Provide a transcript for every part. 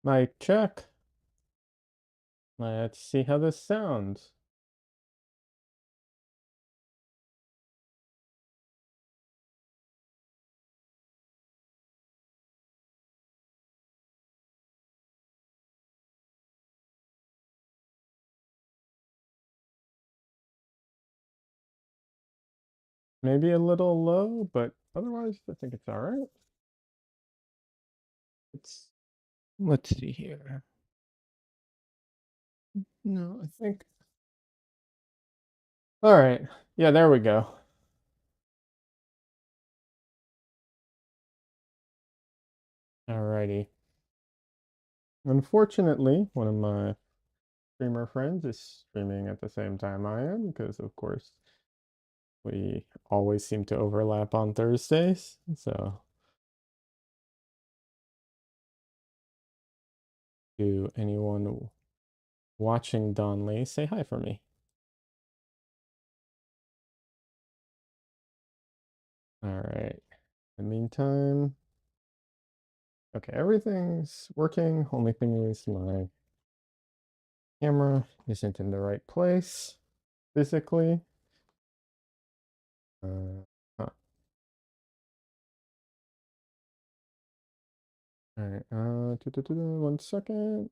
Mic check. Let's see how this sounds. Maybe a little low, but otherwise I think it's all right. Let's see here. No, I think. All right. Yeah, there we go. All righty. Unfortunately, one of my streamer friends is streaming at the same time I am because, of course, we always seem to overlap on Thursdays. So, to anyone watching Don Lee, say hi for me. All right. In the meantime, okay, everything's working. Only thing is my camera isn't in the right place physically. Huh. All right, 1 second.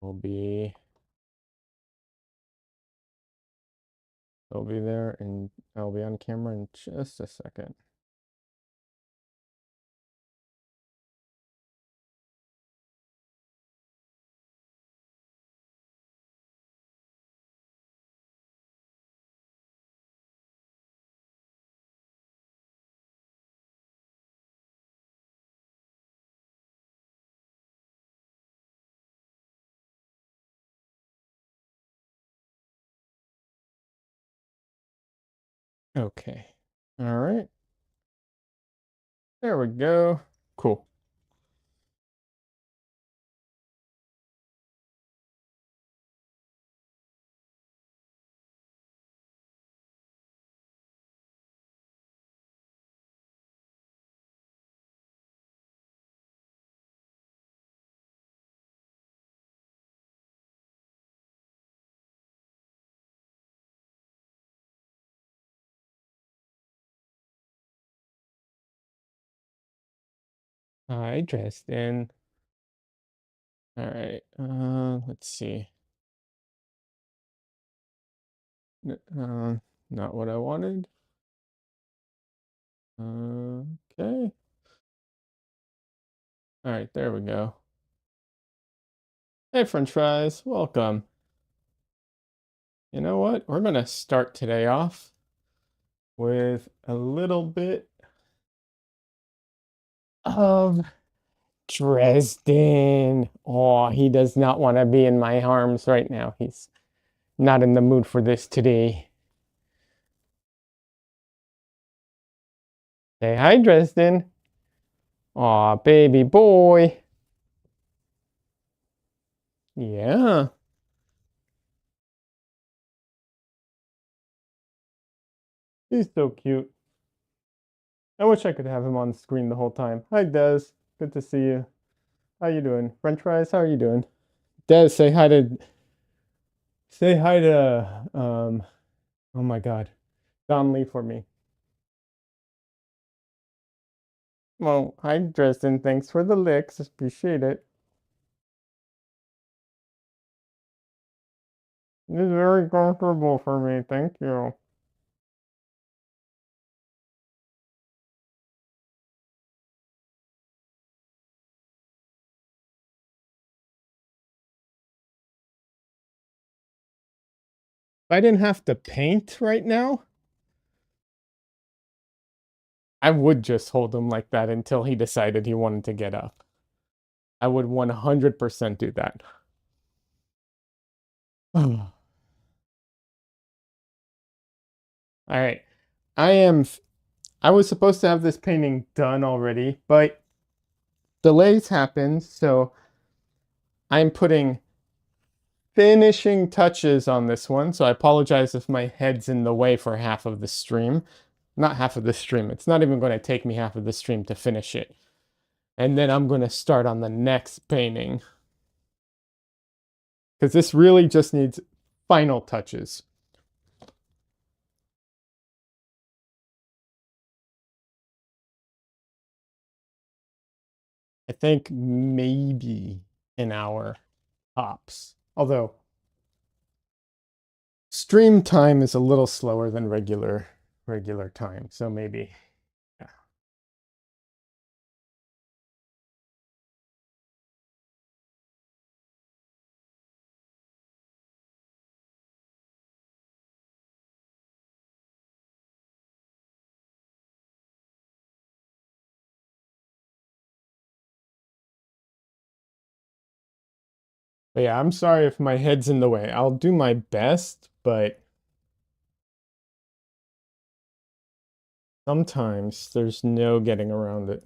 I'll be there and I'll be on camera in just a second. Okay. All right. There we go. Cool. Hi, Tristan. All right. Let's see. Not what I wanted. Okay. All right, there we go. Hey, French fries, welcome. You know what? We're gonna start today off with a little bit of Dresden. Oh, he does not want to be in my arms right now. He's not in the mood for this today. Say hi, Dresden. Aw, baby boy. Yeah. He's so cute. I wish I could have him on the screen the whole time. Hi, Des. Good to see you. How you doing? French fries, how are you doing? Des, say hi to oh my god. Don Lee for me. Well, hi, Dresden. Thanks for the licks. Appreciate it. It's very comfortable for me. Thank you. If I didn't have to paint right now, I would just hold him like that until he decided he wanted to get up. I would 100% do that. All right. I was supposed to have this painting done already, but delays happened, so I'm putting finishing touches on this one. So I apologize if my head's in the way for half of the stream. not half of the stream. It's not even going to take me half of the stream to finish it. And then I'm going to start on the next painting. Because this really just needs final touches. I think maybe an hour tops. Although stream time is a little slower than regular time, so maybe. Yeah. But yeah, I'm sorry if my head's in the way. I'll do my best, but sometimes there's no getting around it.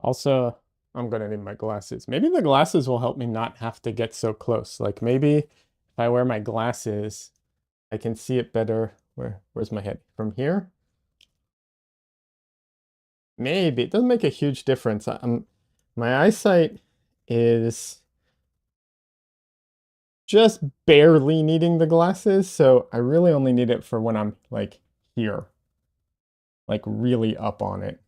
Also, I'm gonna need my glasses. Maybe the glasses will help me not have to get so close. Like maybe if I wear my glasses, I can see it better. Where's my head? From here? Maybe. It doesn't make a huge difference. My eyesight is just barely needing the glasses, so I really only need it for when I'm like here, like really up on it.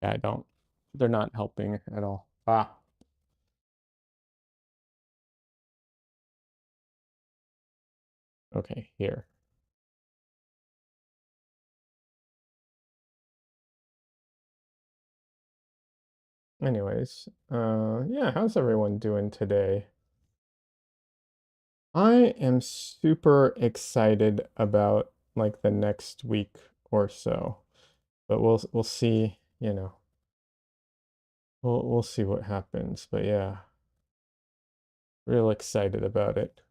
Yeah, I don't, they're not helping at all. Ah, okay, here. Anyways, yeah, how's everyone doing today? I am super excited about like the next week or so, but we'll see, you know, we'll see what happens. But yeah, real excited about it.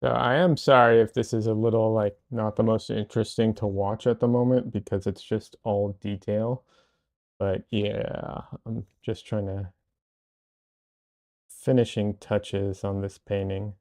So I am sorry if this is a little like not the most interesting to watch at the moment because it's just all detail. But yeah, I'm just trying to finishing touches on this painting.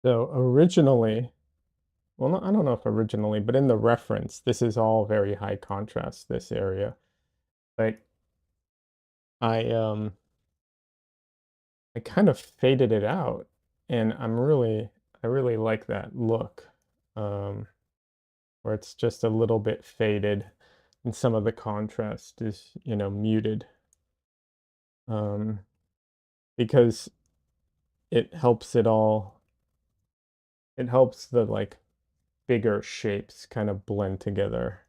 So originally, well, I don't know if originally, but in the reference, this is all very high contrast, this area. But I I kind of faded it out and I really like that look. Um where it's just a little bit faded and some of the contrast is, you know, muted. Um because it helps it all, it helps the like bigger shapes kind of blend together.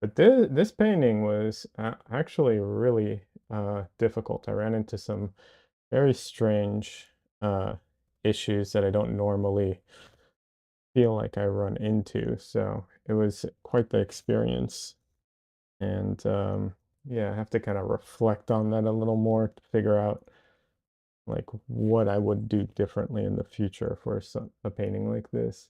But this painting was actually really difficult. I ran into some very strange uh, issues that I don't normally feel like I run into. So it was quite the experience. And yeah, I have to kind of reflect on that a little more to figure out like what I would do differently in the future for a painting like this.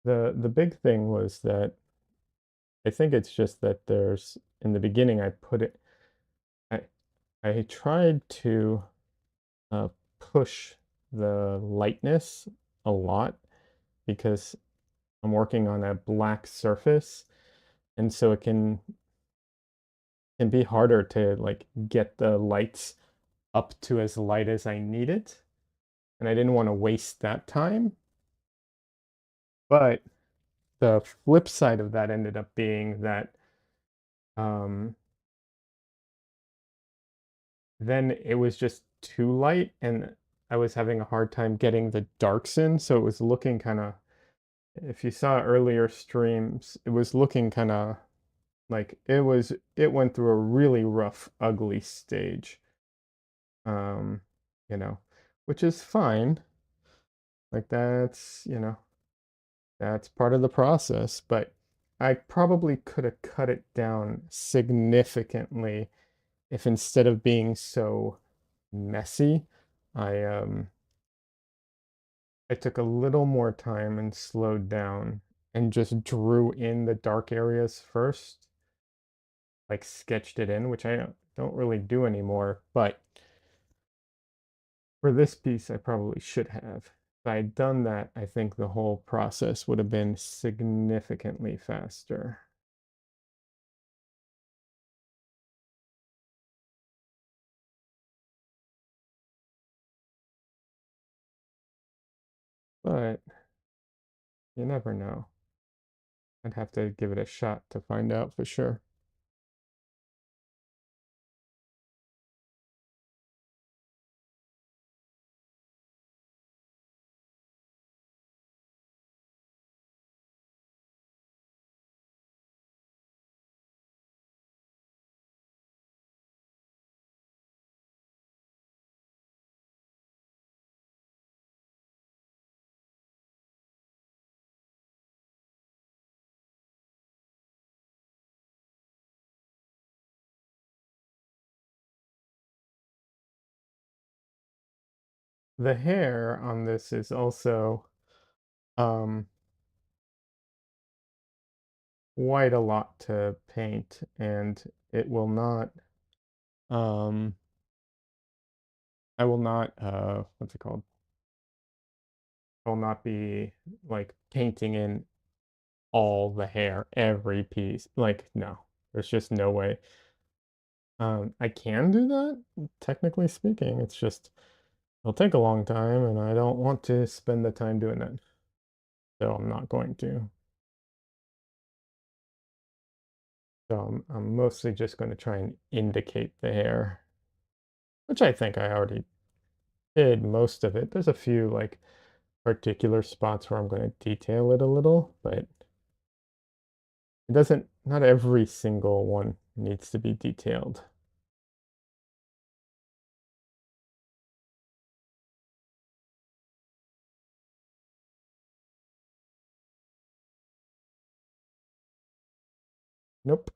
The big thing was that I think it's just that there's in the beginning I put it I I tried to uh, push the lightness a lot because I'm working on a black surface, and so it can be harder to like get the lights up to as light as I need it, and I didn't want to waste that time. But the flip side of that ended up being that um, then it was just too light, and I was having a hard time getting the darks in, so it was looking kind of. If you saw earlier streams, it was looking kind of like it went through a really rough, ugly stage. Um, you know, which is fine. Like that's part of the process, but I probably could have cut it down significantly if instead of being so messy, I I took a little more time and slowed down and just drew in the dark areas first, like sketched it in, which I don't really do anymore, but for this piece I probably should have. If I had done that, I think the whole process would have been significantly faster. But you never know. I'd have to give it a shot to find out for sure. The hair on this is also um, quite a lot to paint, and it will not, um, I will not, what's it called? I will not be like painting in all the hair, every piece. Like, no, there's just no way. I can do that, technically speaking. It's just, it'll take a long time, and I don't want to spend the time doing that. So I'm not going to. So I'm mostly just going to try and indicate the hair, which I think I already did most of it. There's a few like particular spots where I'm going to detail it a little, but it doesn't, not every single one needs to be detailed. Nope.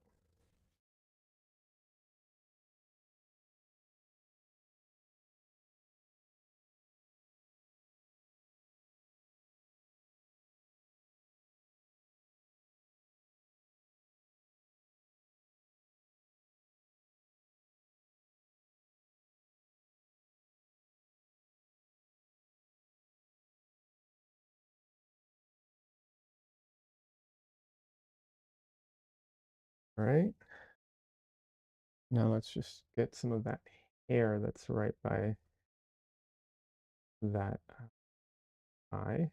All right. Now let's just get some of that hair that's right by that eye.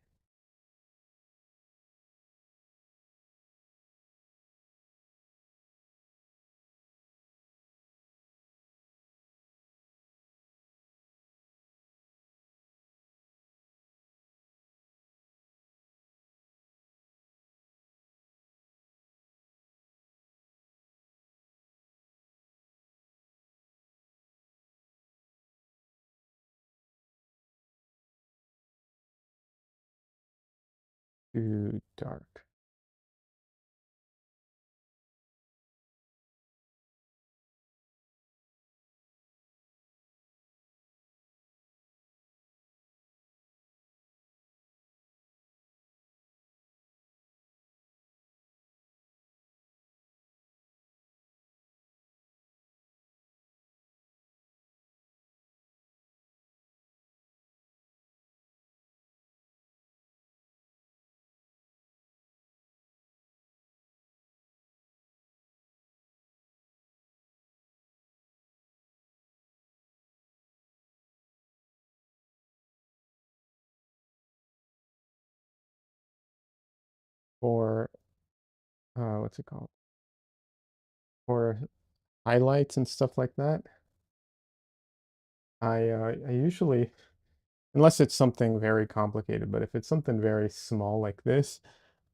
too dark. For what's it called? For highlights and stuff like that, I usually, unless it's something very complicated, but if it's something very small like this,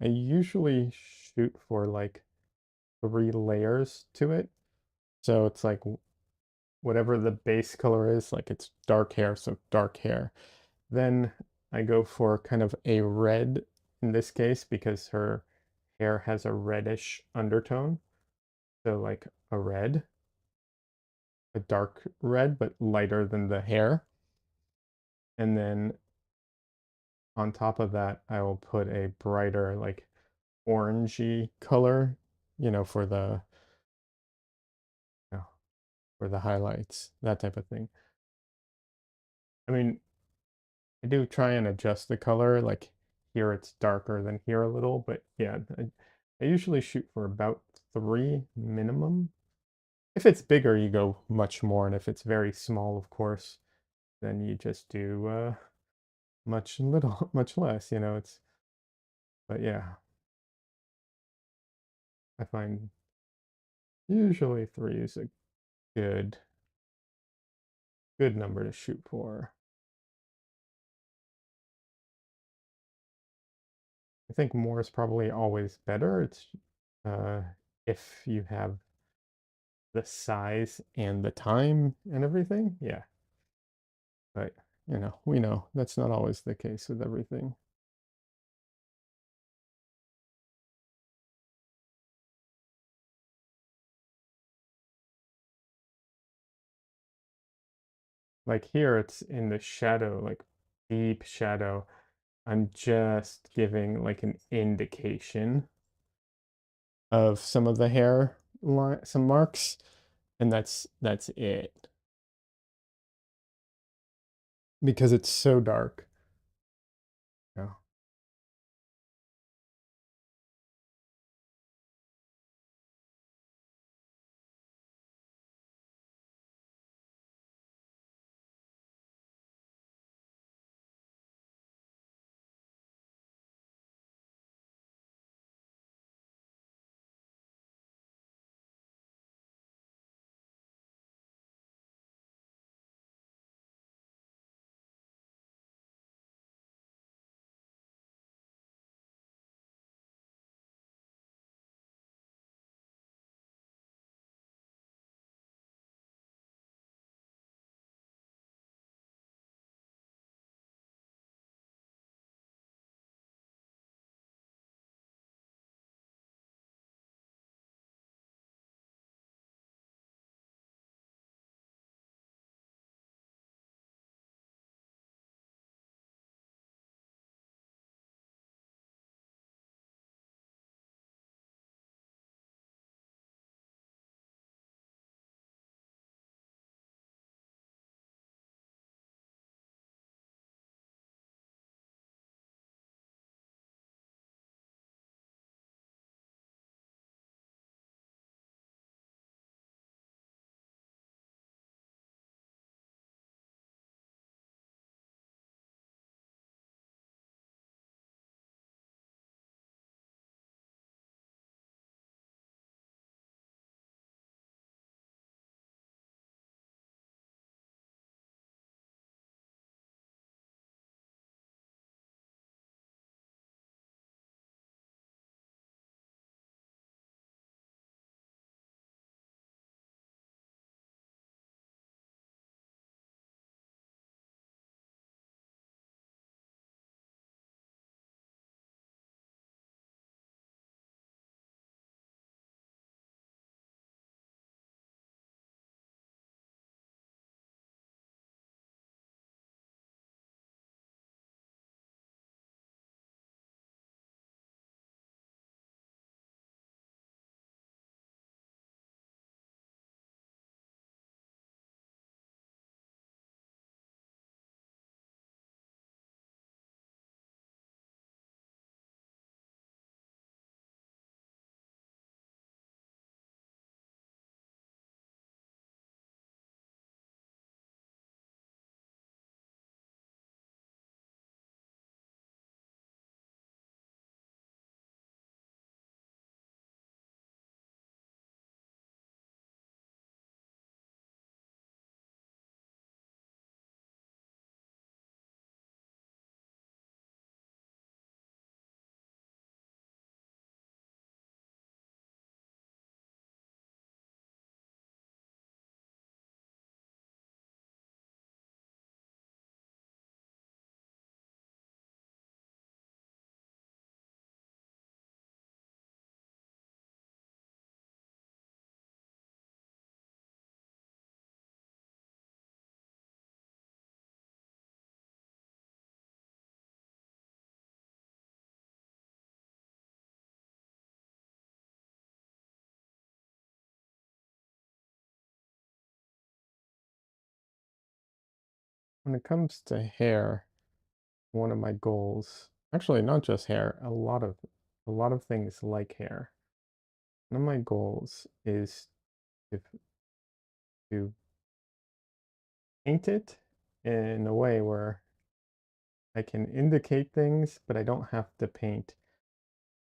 I usually shoot for like 3 layers to it. So it's like whatever the base color is, like it's dark hair, so dark hair. Then I go for kind of a red in this case because her hair has a reddish undertone. So like a dark red, but lighter than the hair. And then on top of that, I will put a brighter, like orangey color, for you know, for the highlights, that type of thing. I mean, I do try and adjust the color, like here it's darker than here a little, but yeah, I usually shoot for about 3 minimum. If it's bigger, you go much more, and if it's very small, of course, then you just do much less, but yeah, I find usually 3 is a good good number to shoot for. I think more is probably always better. It's uh, if you have the size and the time and everything, yeah. But we know that's not always the case with everything. Like here, it's in the shadow, like deep shadow. I'm just giving like an indication of some of the hair line, some marks, and that's it because it's so dark. Yeah. when it comes to hair, one of my goals, actually not just hair, a lot of things like hair. One of my goals is to, to paint it in a way where I can indicate things, but I don't have to paint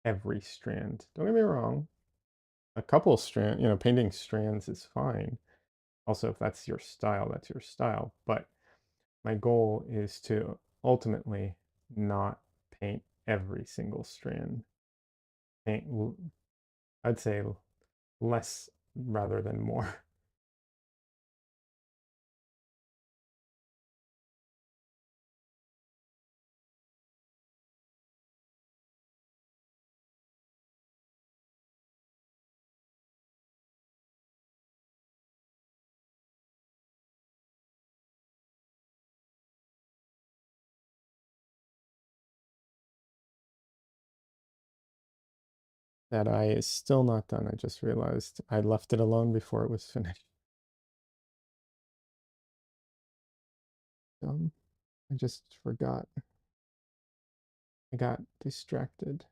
every strand. Don't get me wrong, a couple strand, painting strands is fine. Also, if that's your style, that's your style. But my goal is to ultimately not paint every single strand. Paint, I'd say less rather than more. That eye is still not done. I just realized I left it alone before it was finished. I just forgot. I got distracted.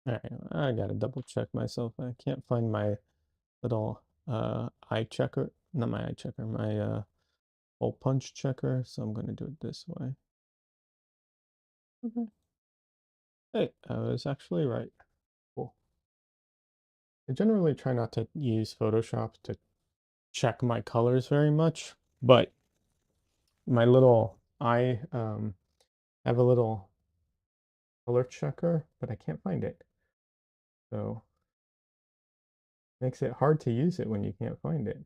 All right, I gotta double check myself. I can't find my little eye checker, not my eye checker, my hole punch checker, so I'm gonna do it this way. Okay. Hey, I was actually right. Cool. I generally try not to use Photoshop to check my colors very much, but my little I have a little color checker, but I can't find it. So makes it hard to use it when you can't find it.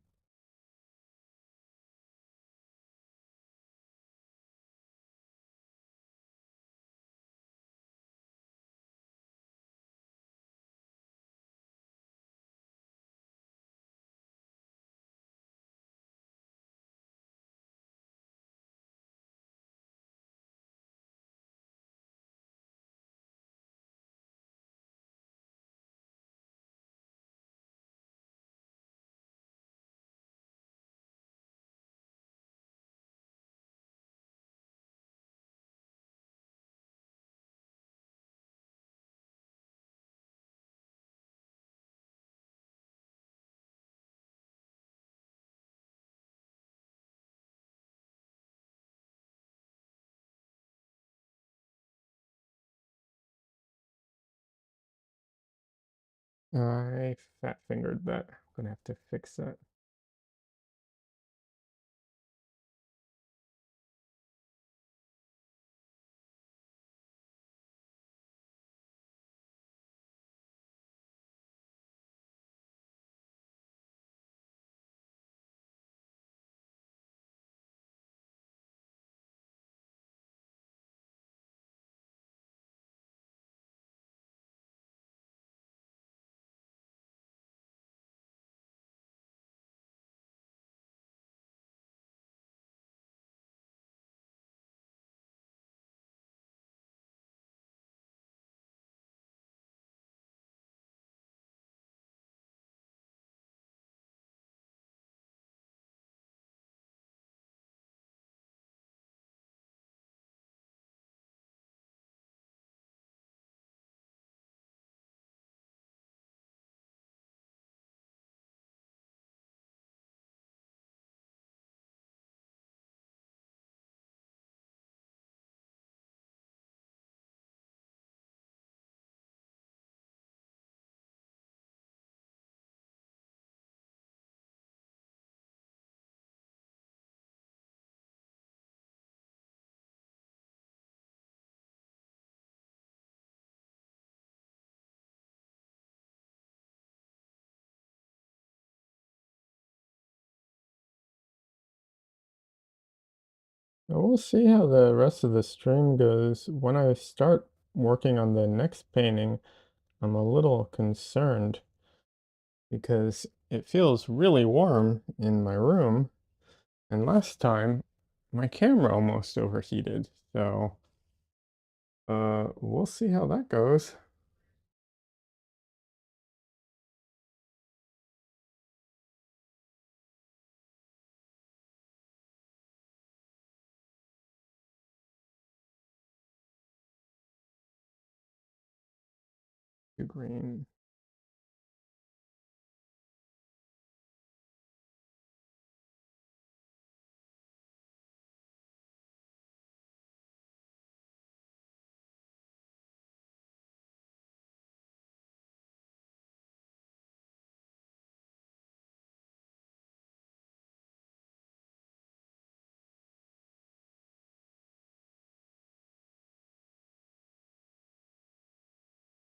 I fat fingered that. I'm gonna have to fix that. We'll see how the rest of the stream goes. When I start working on the next painting, I'm a little concerned because it feels really warm in my room. And last time, my camera almost overheated. So, we'll see how that goes. The green.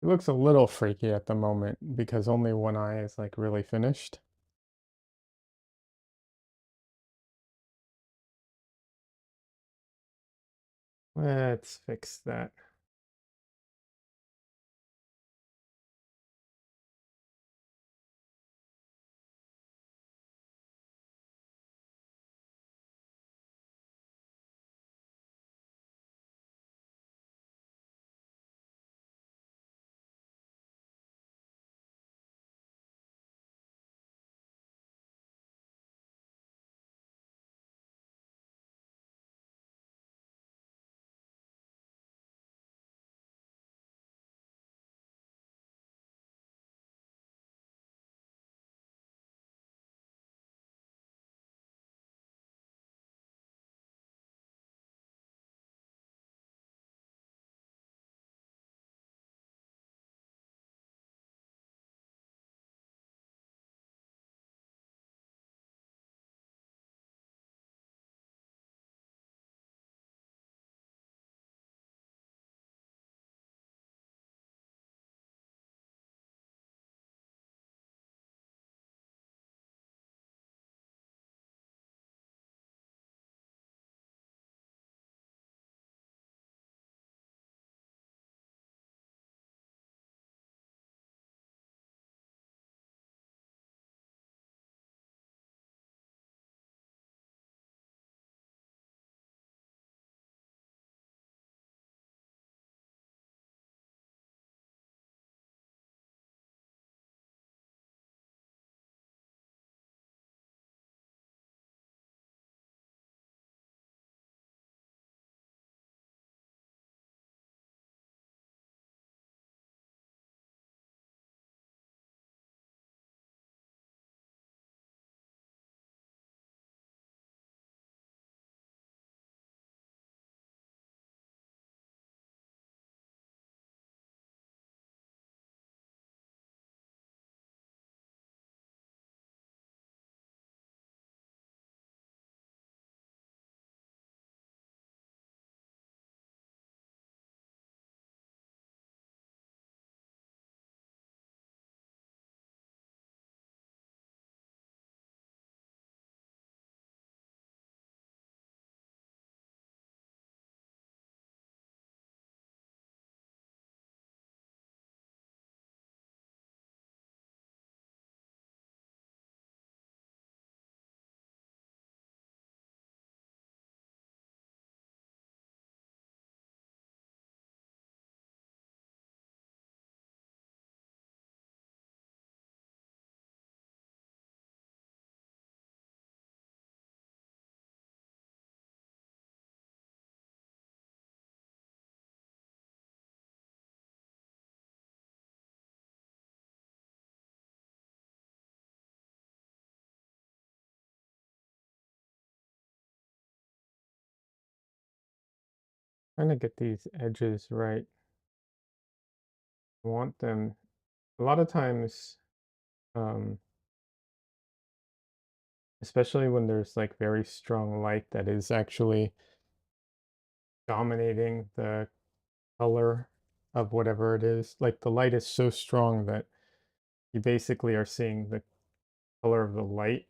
It looks a little freaky at the moment because only one eye is like really finished. Let's fix that. Trying to get these edges right. I want them a lot of times, um, especially when there's like very strong light that is actually dominating the color of whatever it is. Like the light is so strong that you basically are seeing the color of the light.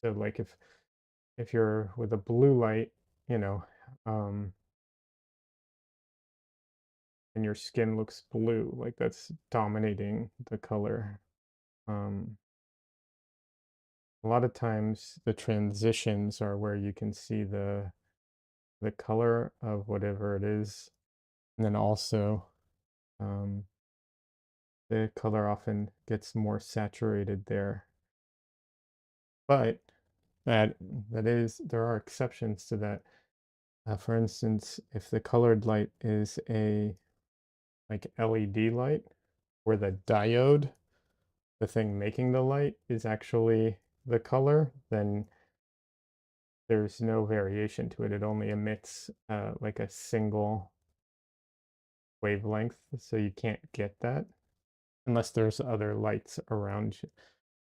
So like if you're with a blue light, you know, um, and your skin looks blue, like that's dominating the color. Um, a lot of times the transitions are where you can see the color of whatever it is, and then also um, the color often gets more saturated there. But that there are exceptions to that. For instance, if the colored light is a like LED light, where the diode, the thing making the light, is actually the color, then there's no variation to it. It only emits like a single wavelength, so you can't get that unless there's other lights around you,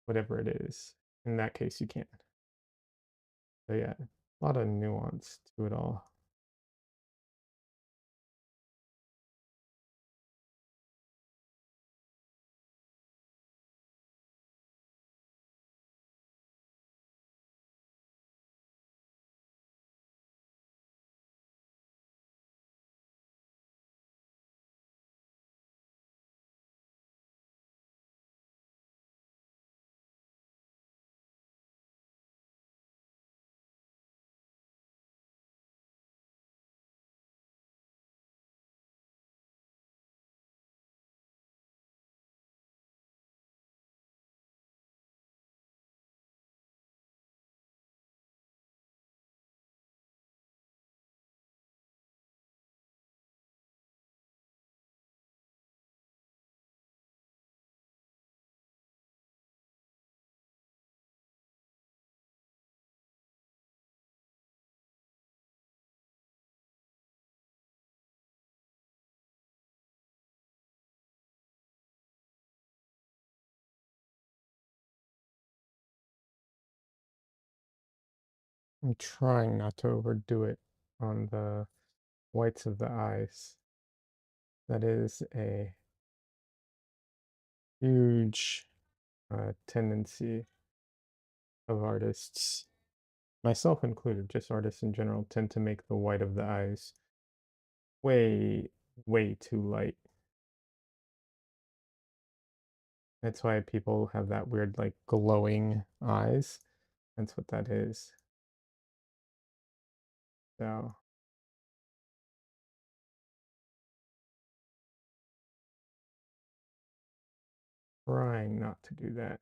whatever it is. In that case, you can't. So yeah, a lot of nuance to it all. I'm trying not to overdo it on the whites of the eyes. That is a huge tendency of artists, myself included, just artists in general, tend to make the white of the eyes way, way too light. That's why people have that weird, like, glowing eyes. That's what that is. So, trying not to do that.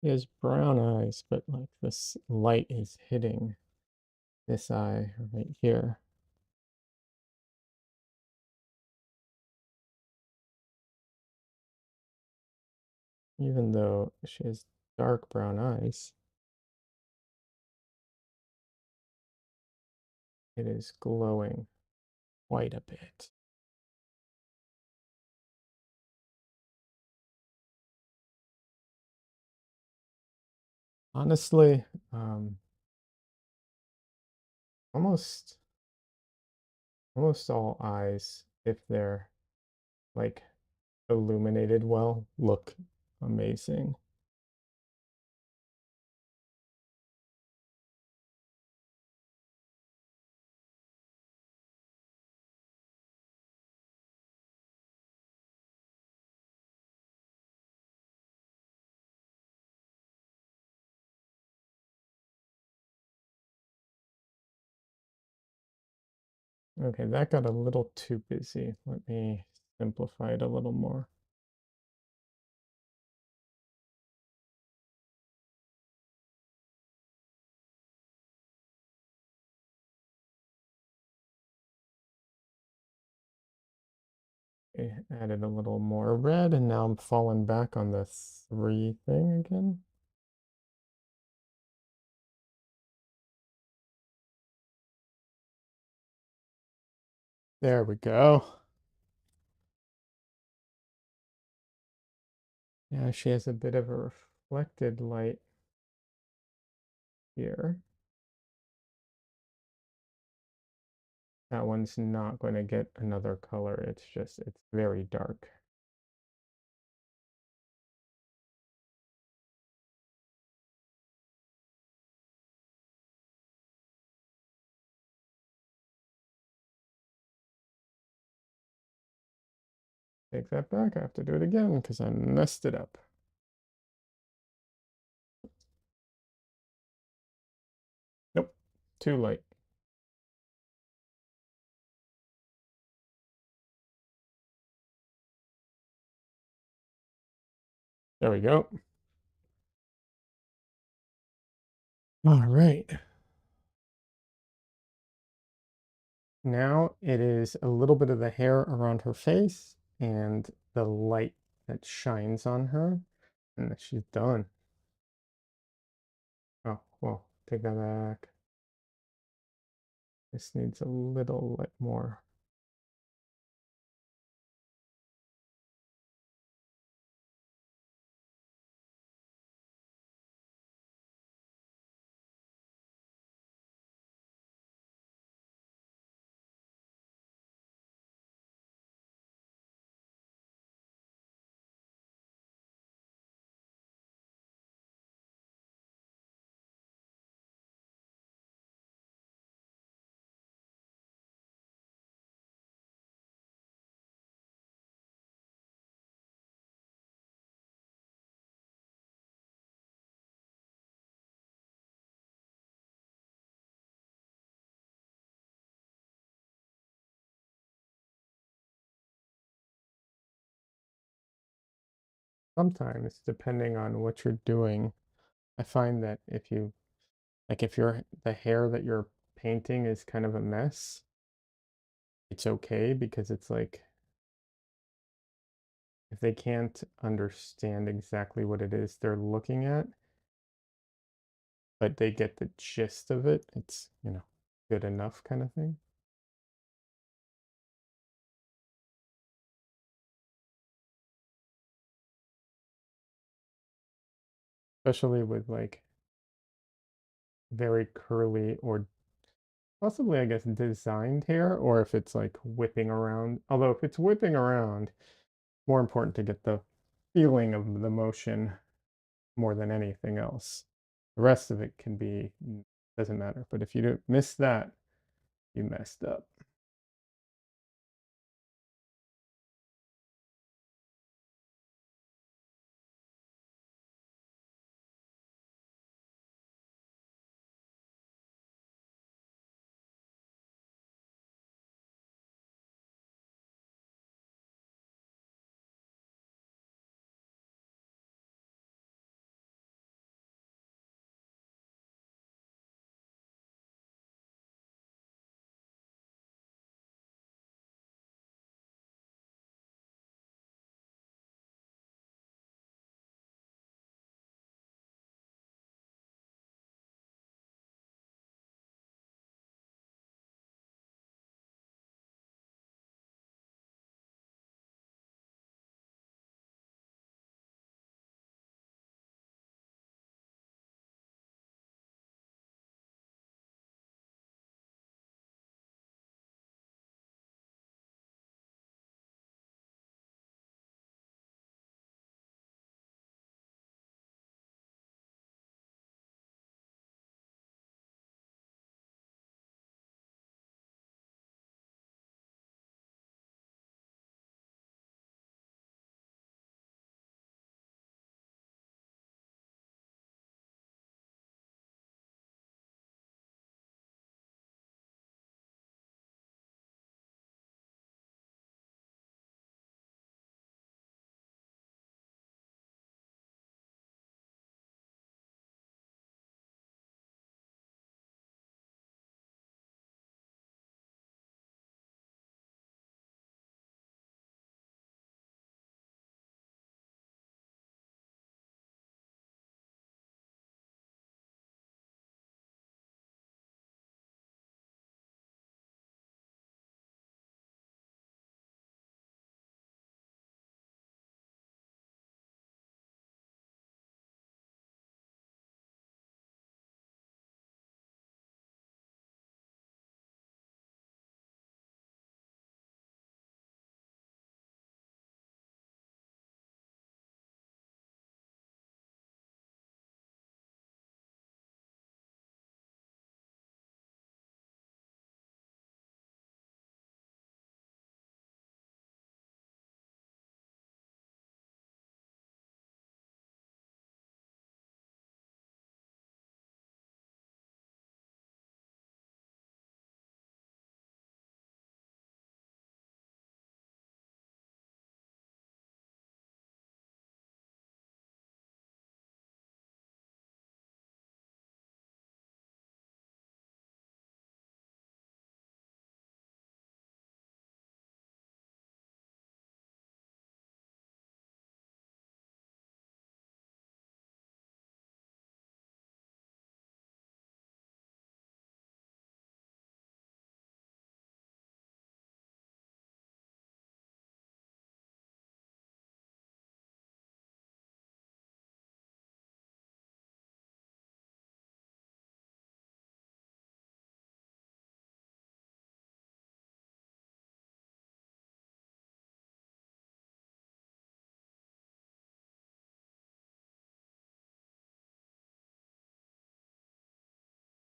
She has brown eyes, but like this light is hitting this eye right here. Even though she has dark brown eyes, it is glowing quite a bit. Honestly, almost almost all eyes, if they're like illuminated well, look amazing. Okay, that got a little too busy. Let me simplify it a little more. Okay, added a little more red, and now I'm falling back on the 3 thing again. There we go. Yeah, she has a bit of a reflected light here. That one's not going to get another color. It's very dark. Take that back. I have to do it again because I messed it up. Nope, too light. There we go. All right. Now it is a little bit of the hair around her face and the light that shines on her, and she's done. Oh, well, take that back. This needs a little more. Sometimes, depending on what you're doing, I find that if the hair that you're painting is kind of a mess, it's okay because it's like if they can't understand exactly what it is they're looking at, but they get the gist of it, it's, good enough kind of thing. Especially with like very curly or possibly, I guess, designed hair, or if it's like whipping around. Although if it's whipping around, more important to get the feeling of the motion more than anything else. The rest of it can be, doesn't matter. But if you do miss that, you messed up.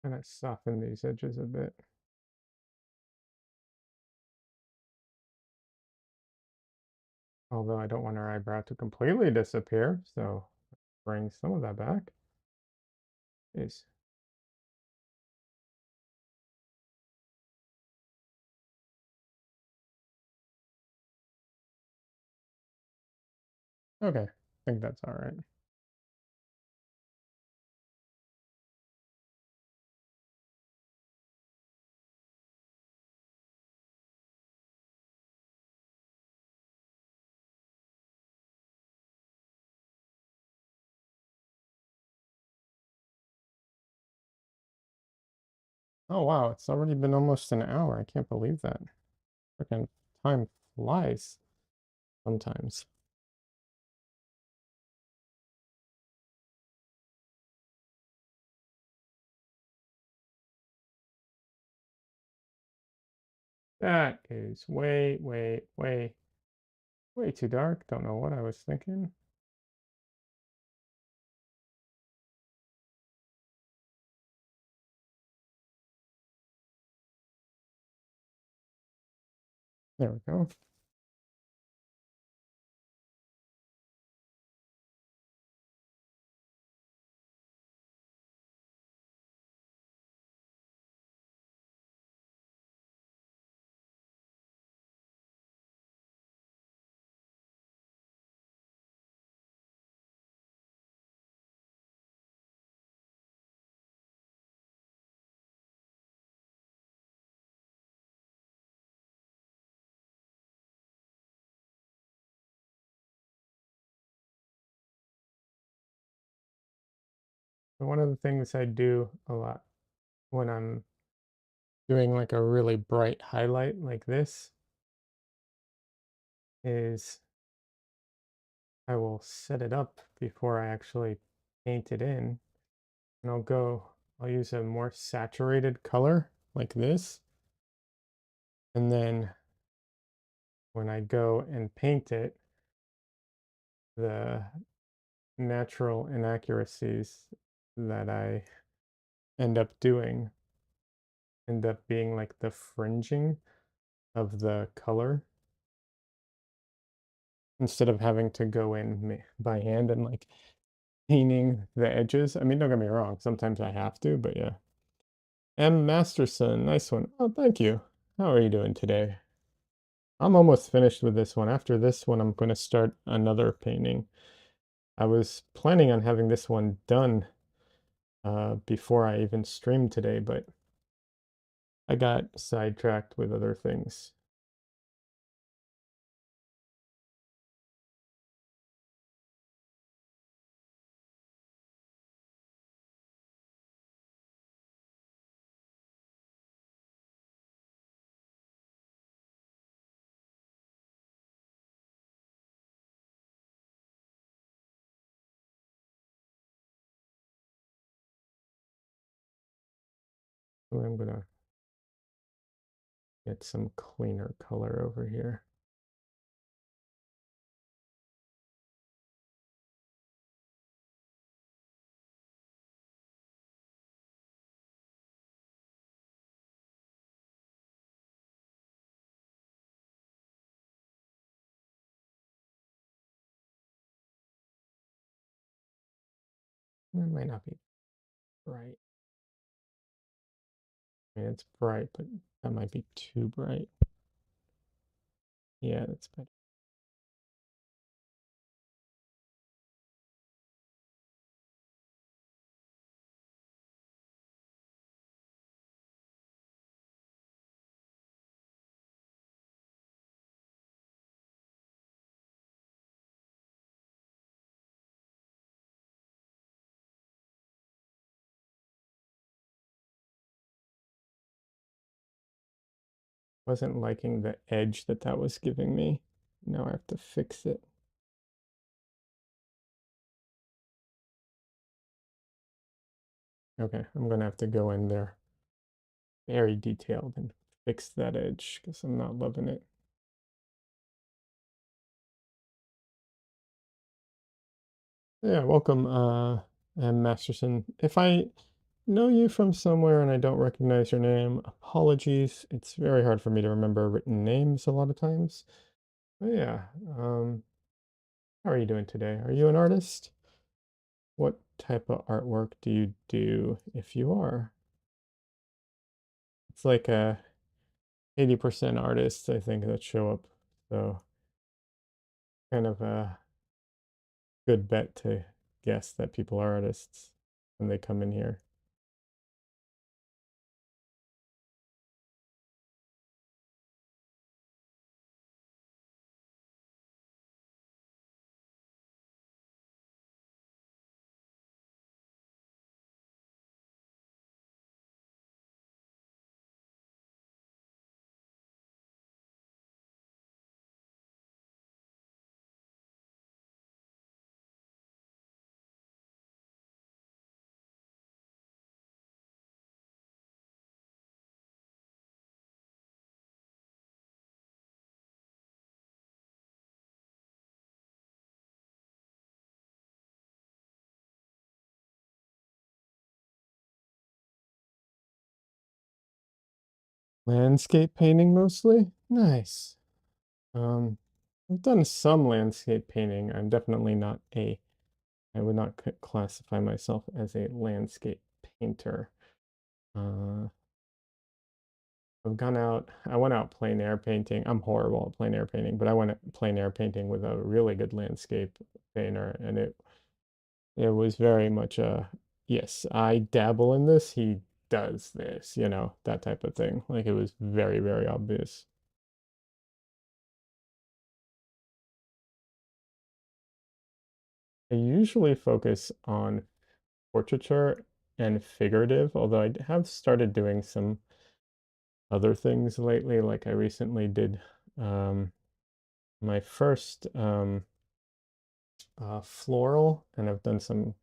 kind of soften these edges a bit. Although I don't want our eyebrow to completely disappear, so bring some of that back. Is okay. I think that's all right. Oh wow, it's already been almost an hour. I can't believe that. Freaking time flies sometimes. That is way, way, way, way too dark. Don't know what I was thinking. There we go. And one of the things I do a lot when I'm doing like a really bright highlight like this is I will set it up before I actually paint it in. And I'll use a more saturated color like this. And then when I go and paint it, the natural inaccuracies that I end up doing end up being like the fringing of the color instead of having to go in by hand and like painting the edges. I mean, don't get me wrong, sometimes I have to, but yeah. M. Masterson, nice one. Oh, thank you. How are you doing today? I'm almost finished with this one. After this one, I'm going to start another painting. I was planning on having this one done before I even streamed today, but I got sidetracked with other things. So I'm going to get some cleaner color over here. It might not be bright. I mean, it's bright, but that might be too bright. Yeah, that's better. Wasn't liking the edge that that was giving me. Now I have to fix it. Okay, I'm gonna have to go in there very detailed and fix that edge because I'm not loving it. Yeah, welcome, M. Masterson. If I know you from somewhere and I don't recognize your name. Apologies. It's very hard for me to remember written names a lot of times. But yeah, how are you doing today? Are you an artist? What type of artwork do you do if you are? It's like 80% artists, I think, that show up. So kind of a good bet to guess that people are artists when they come in here. Landscape painting mostly? Nice. Um, I've done some landscape painting. I'm definitely not I would not classify myself as a landscape painter. Uh, I went out plein air painting. I'm horrible at plein air painting, but I went plein air painting with a really good landscape painter, and it was very much yes, I dabble in this, he does this, that type of thing. Like it was very, very obvious. I usually focus on portraiture and figurative, although I have started doing some other things lately. Like I recently did um, my first floral, and I've done some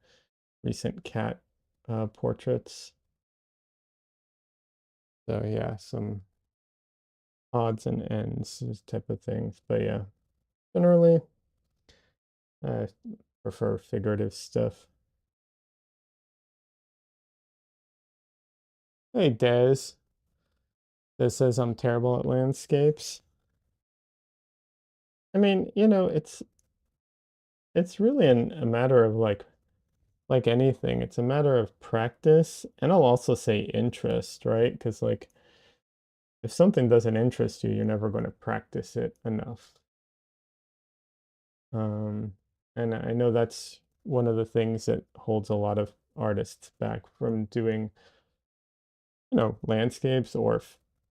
recent cat portraits. So yeah, some odds and ends type of things. But yeah, generally I prefer figurative stuff. Hey, Des. Des says I'm terrible at landscapes. I mean, it's really a matter of like anything, it's a matter of practice, and I'll also say interest, right? Because like if something doesn't interest you, you're never going to practice it enough. Um, and I know that's one of the things that holds a lot of artists back from doing, landscapes or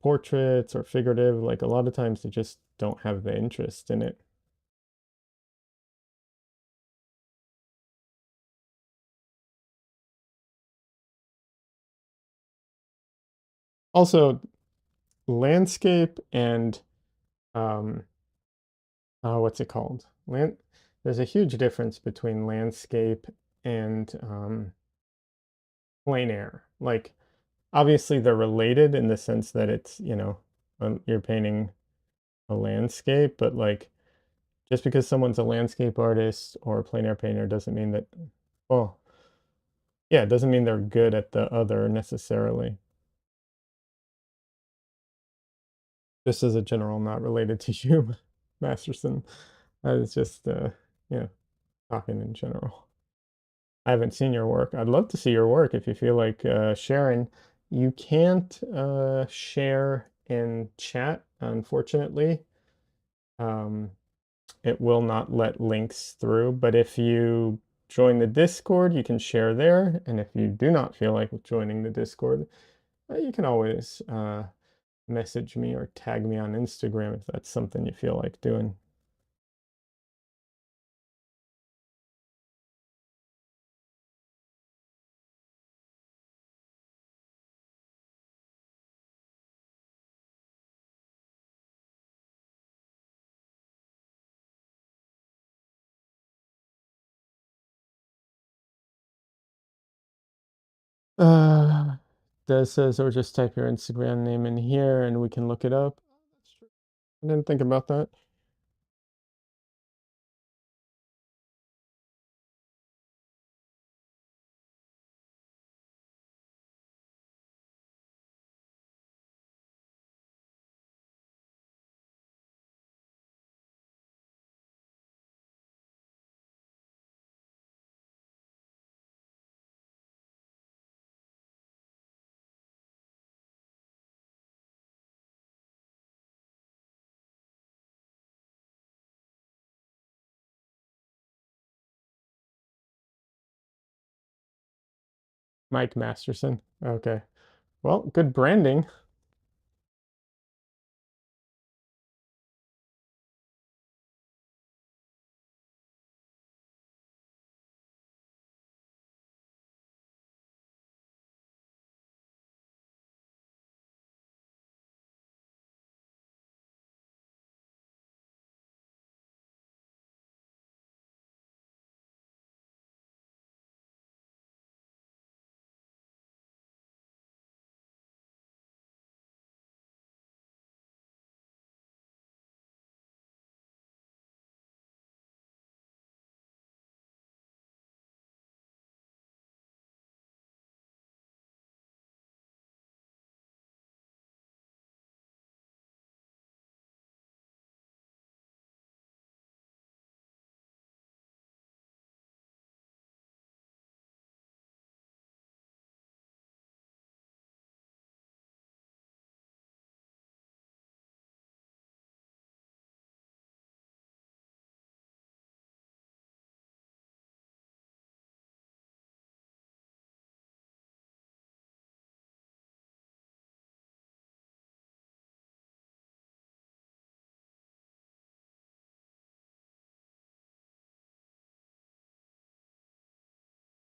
portraits or figurative. Like a lot of times they just don't have the interest in it. Also, landscape and um, what's it called? There's a huge difference between landscape and plein air. Like, obviously, they're related in the sense that it's, you're painting a landscape, but like, just because someone's a landscape artist or a plein air painter doesn't mean that, well, yeah, it doesn't mean they're good at the other necessarily. Just as a general, not related to you, Masterson. I was just, yeah, talking in general. I haven't seen your work. I'd love to see your work if you feel like sharing. You can't share in chat, unfortunately. Um, it will not let links through, but if you join the Discord, you can share there. And if you do not feel like joining the Discord, you can always message me or tag me on Instagram if that's something you feel like doing. Uh, Des says, or just type your Instagram name in here and we can look it up. That's true. I didn't think about that. Mike Masterson. Okay. Well, good branding.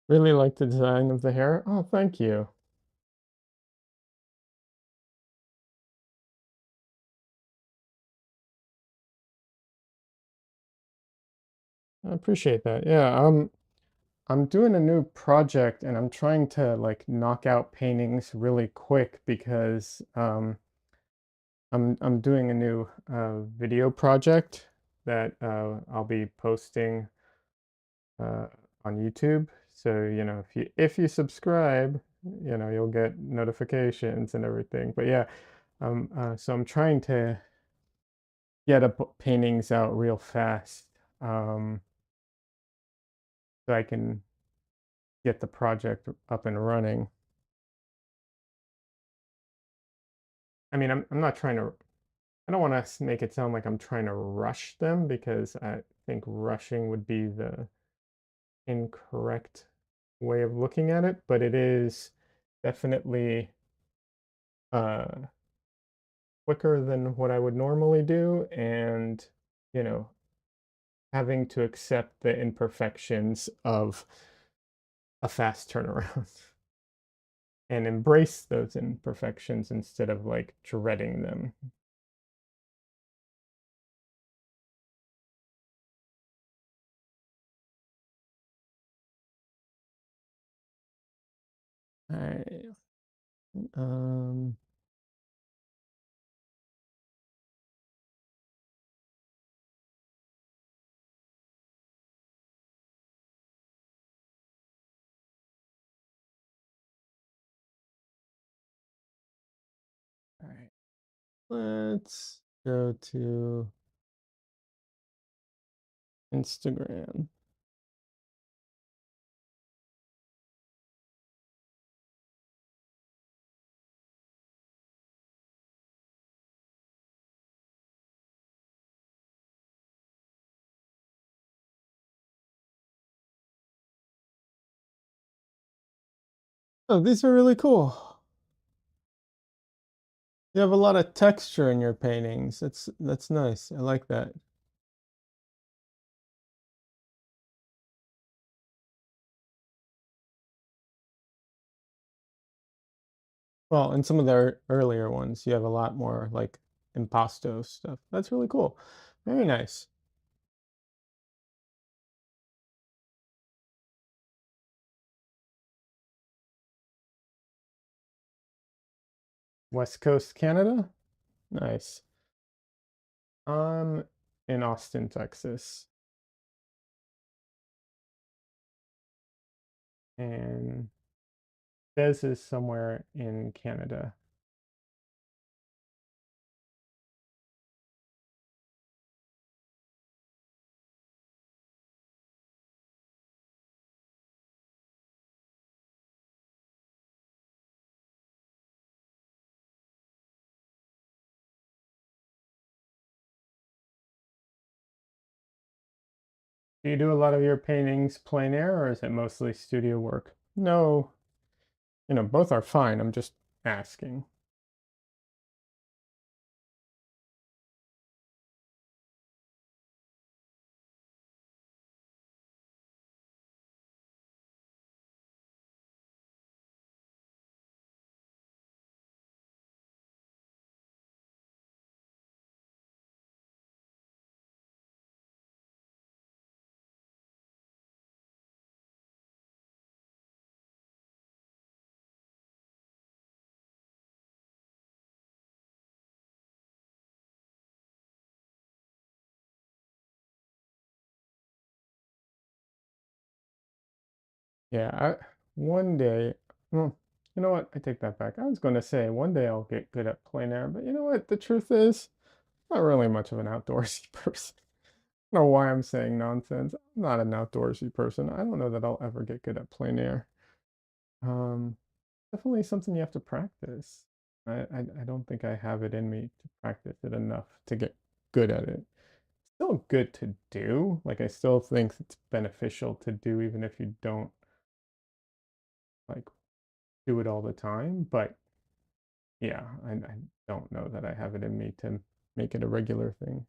Really like the design of the hair. Oh, thank you. I appreciate that. Yeah, I'm doing a new project and I'm trying to like knock out paintings really quick because I'm doing a new video project that I'll be posting uh, on YouTube. So, if you subscribe, you'll get notifications and everything. But yeah, so I'm trying to get paintings out real fast, um, so I can get the project up and running. I mean, I'm not trying to, I don't want to make it sound like I'm trying to rush them because I think rushing would be the incorrect way of looking at it, but it is definitely uh, quicker than what I would normally do, and you know, having to accept the imperfections of a fast turnaround and embrace those imperfections instead of like dreading them. All right. Um, all right. Let's go to Instagram. Oh, these are really cool. You have a lot of texture in your paintings. That's nice. I like that. Well, in some of the earlier ones, you have a lot more like impasto stuff. That's really cool. Very nice. West Coast Canada. Nice. I'm in Austin, Texas, and Des is somewhere in Canada. Do you do a lot of your paintings plein air, or is it mostly studio work? No, both are fine. I'm just asking. Yeah, one day, well, you know what? I take that back. I was going to say one day I'll get good at plein air, but you know what? The truth is, I'm not really much of an outdoorsy person. I don't know why I'm saying nonsense. I'm not an outdoorsy person. I don't know that I'll ever get good at plein air. Um, Definitely something you have to practice. I don't think I have it in me to practice it enough to get good at it. Still good to do. Like I still think it's beneficial to do even if you don't like do it all the time. But yeah, I don't know that I have it in me to make it a regular thing.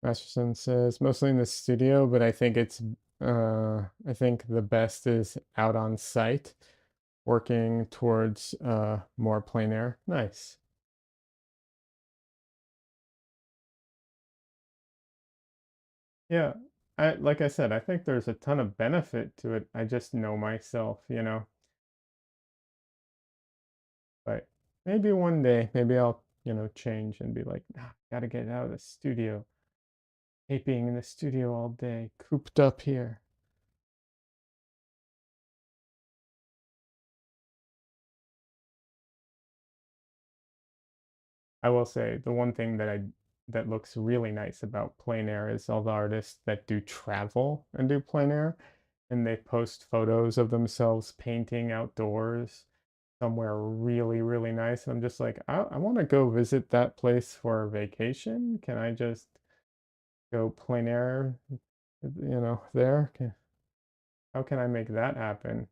Masterson says mostly in the studio, but I think the best is out on site, working towards more plein air. Nice. Yeah. Like I said, I think there's a ton of benefit to it. I just know myself. But maybe one day, maybe I'll, change and be like, nah, gotta get out of the studio. Hate being in the studio all day, cooped up here. I will say the one thing that looks really nice about plein air is all the artists that do travel and do plein air, and they post photos of themselves painting outdoors somewhere really, really nice. And I'm just like, I want to go visit that place for a vacation. Can I just go plein air, there? How can I make that happen?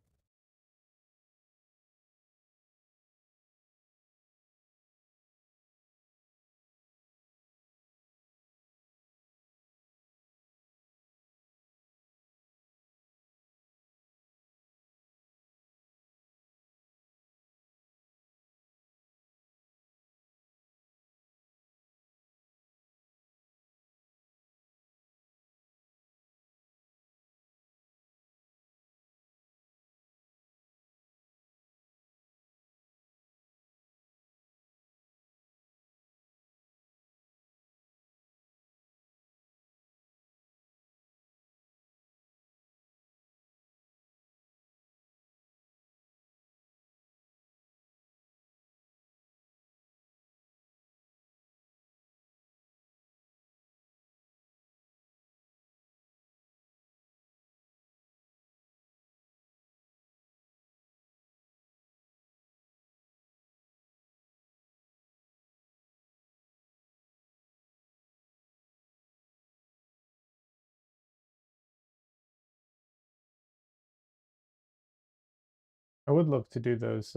I would love to do those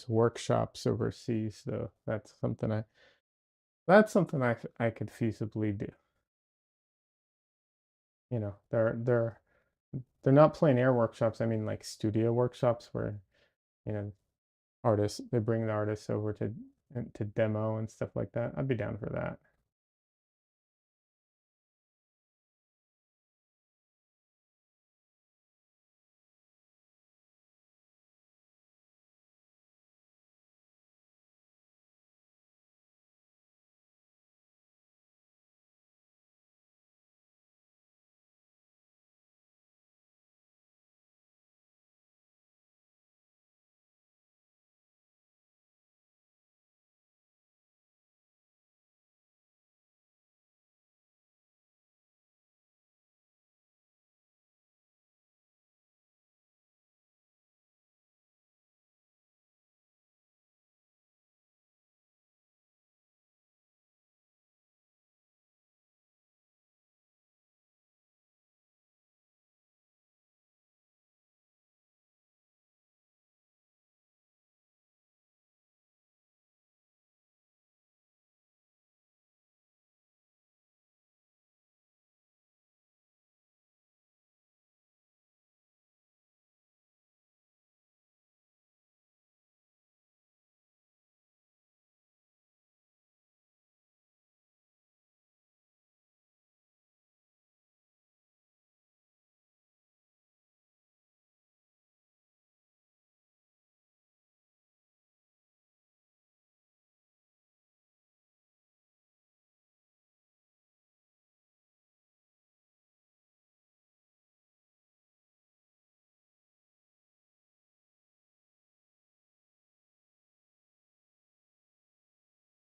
workshops overseas though. That's something I could feasibly do. They're not plein air workshops. I mean like studio workshops where, you know, artists they bring the artists over to demo and stuff like that. I'd be down for that.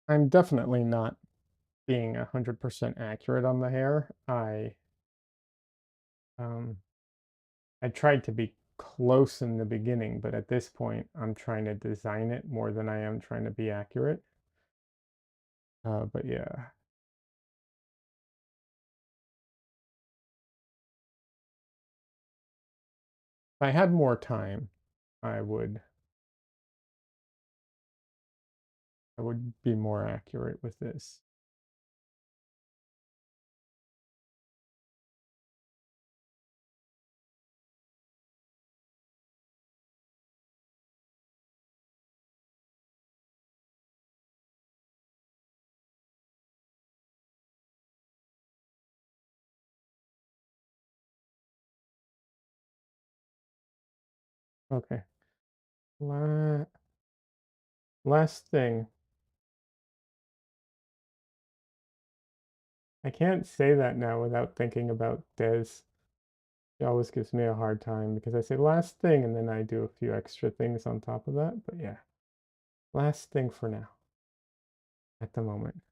I'm definitely not being 100% accurate on the hair. Um, I tried to be close in the beginning, but at this point, I'm trying to design it more than I am trying to be accurate. But yeah, if I had more time, I would I would be more accurate with this. Okay. La Last thing. I can't say that now without thinking about Des. He always gives me a hard time because I say last thing and then I do a few extra things on top of that. But yeah, last thing for now at the moment.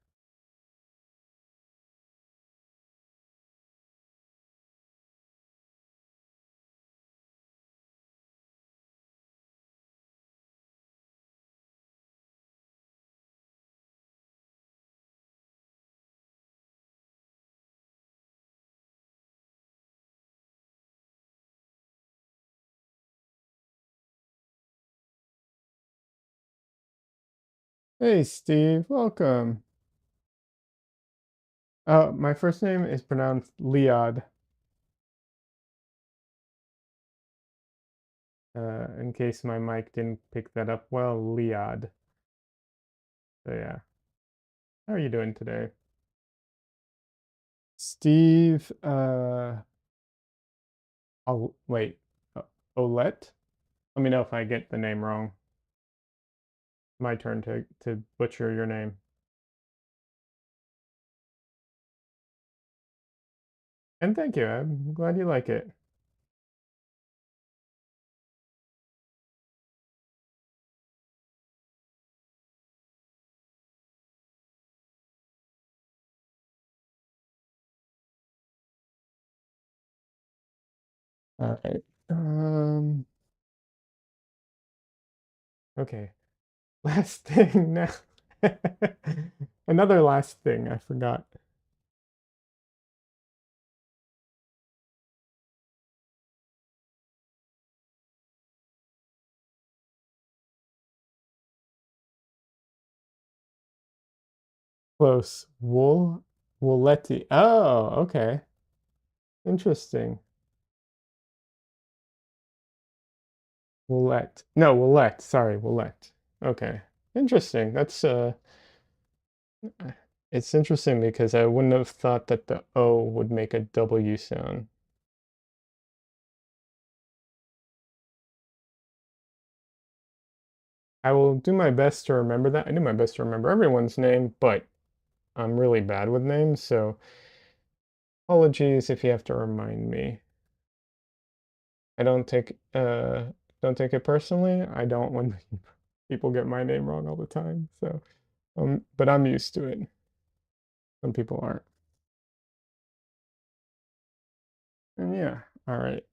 Hey, Steve, welcome. My first name is pronounced Liad, in case my mic didn't pick that up well, Liad. So yeah, how are you doing today? Steve, I'll wait, Olette? Let me know if I get the name wrong. My turn to butcher your name. And thank you, I'm glad you like it. All right. Okay. Last thing now. Another last thing I forgot. Close. Wooletti. Oh, okay. Interesting. Woolette. No, Woolette. Sorry, Woolette. Okay. Interesting. It's interesting because I wouldn't have thought that the O would make a W sound. I will do my best to remember that. I do my best to remember everyone's name, but I'm really bad with names, so apologies if you have to remind me. I don't take it personally. I don't when people get my name wrong all the time. So but I'm used to it. Some people aren't. And yeah, all right.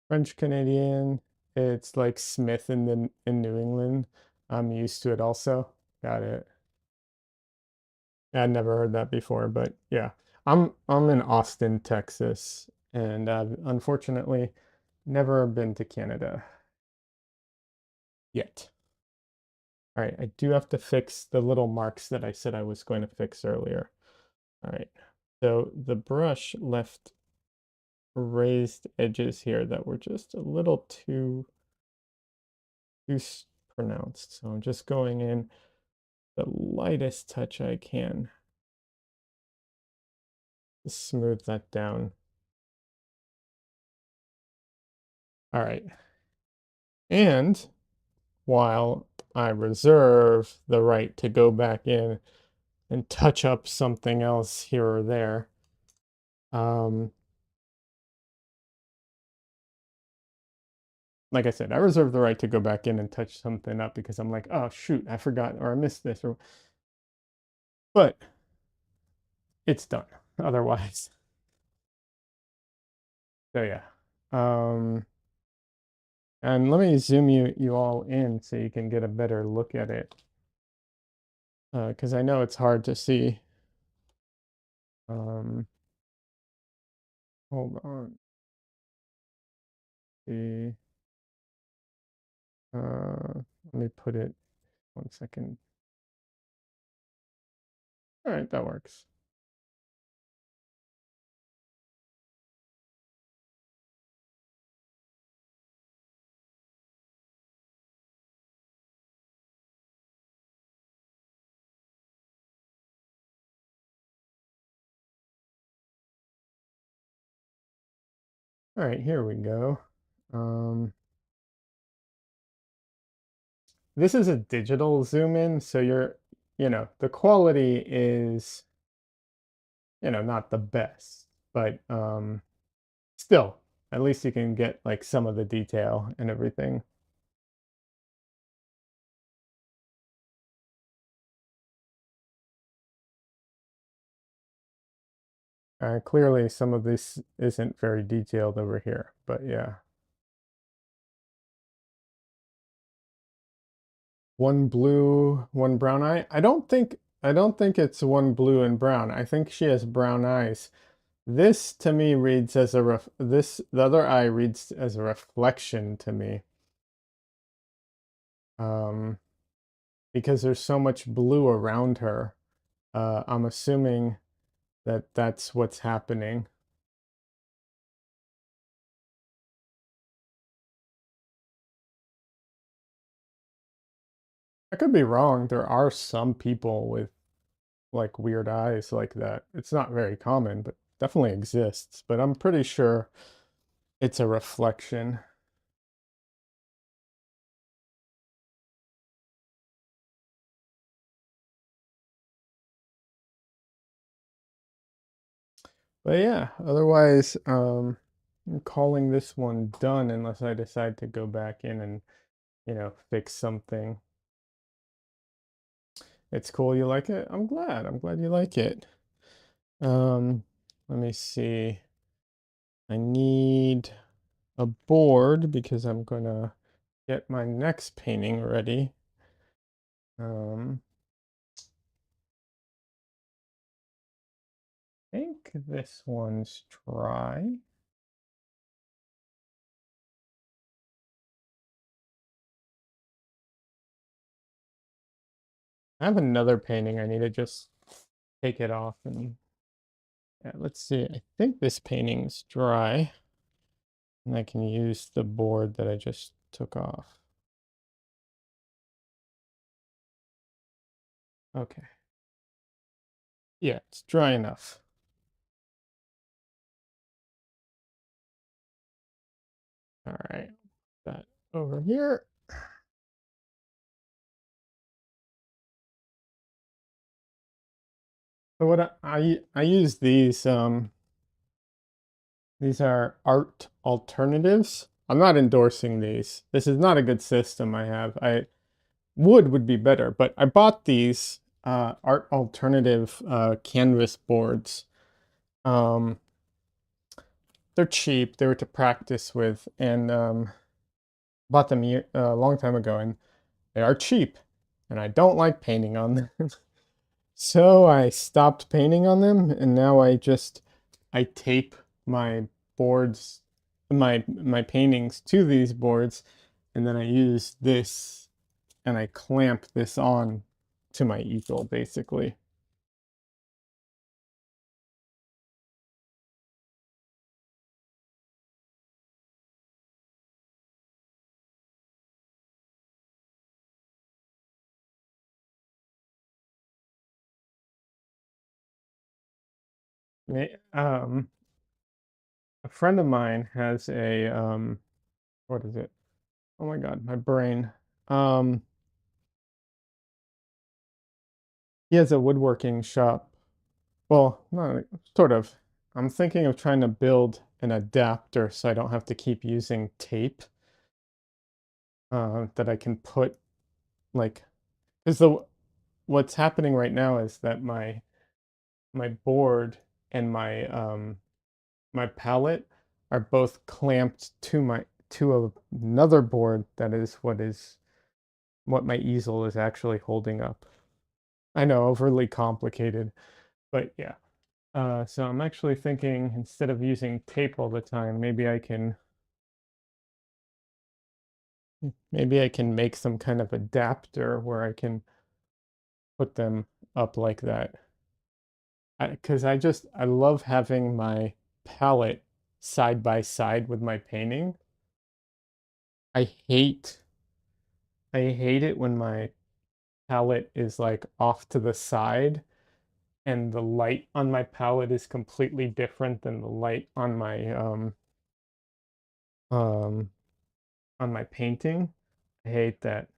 French Canadian. It's like Smith in New England. I'm used to it also. Got it. I'd never heard that before, but yeah. I'm in Austin, Texas, and I've unfortunately never been to Canada yet. All right, I do have to fix the little marks that I said I was going to fix earlier. All right, so the brush left raised edges here that were just a little too pronounced. So I'm just going in the lightest touch I can to smooth that down. All right. And while I reserve the right to go back in and touch up something else here or there, um, like I said, I reserve the right to go back in and touch something up because I'm like, oh shoot, I forgot or I missed this, or but it's done otherwise. So yeah. Um, and let me zoom you all in so you can get a better look at it. Because I know it's hard to see. Um, hold on. The let me put it 1 second. All right, that works. All right, here we go. Um, this is a digital zoom in, so the quality is, not the best, but still, at least you can get like some of the detail and everything. Clearly, some of this isn't very detailed over here, but yeah. One blue, one brown eye. I don't think it's one blue and brown. I think she has brown eyes. This to me reads as a the other eye reads as a reflection to me. Um, because there's so much blue around her. I'm assuming that that's what's happening. I could be wrong. There are some people with like weird eyes like that. It's not very common, but definitely exists. But I'm pretty sure it's a reflection. But yeah, otherwise, I'm calling this one done unless I decide to go back in and, fix something. It's cool you like it. I'm glad. I'm glad you like it. Um, Let me see. I need a board because I'm gonna get my next painting ready. Um, I think this one's dry. I have another painting. I need to just take it off and yeah, let's see. I think this painting's dry and I can use the board that I just took off. Okay. Yeah, it's dry enough. All right. That over here. So what I use these are art alternatives. I'm not endorsing these. This is not a good system I have. Would be better, but I bought these art alternative canvas boards. Um, they're cheap. They were to practice with, and bought them a long time ago, and they are cheap. And I don't like painting on them, so I stopped painting on them, and now I tape my boards, my paintings to these boards, and then I use this and I clamp this on to my easel basically. A friend of mine has what is it? Oh my God, my brain. Um, he has a woodworking shop. Well, not sort of. I'm thinking of trying to build an adapter so I don't have to keep using tape, that I can put like, because the what's happening right now is that my board and my palette are both clamped to another board that is what my easel is actually holding up. I know, overly complicated, but yeah. So I'm actually thinking, instead of using tape all the time, maybe I can make some kind of adapter where I can put them up like that. Because I love having my palette side by side with my painting. I hate I hate it when my palette is like off to the side and the light on my palette is completely different than the light um on my painting. I hate that.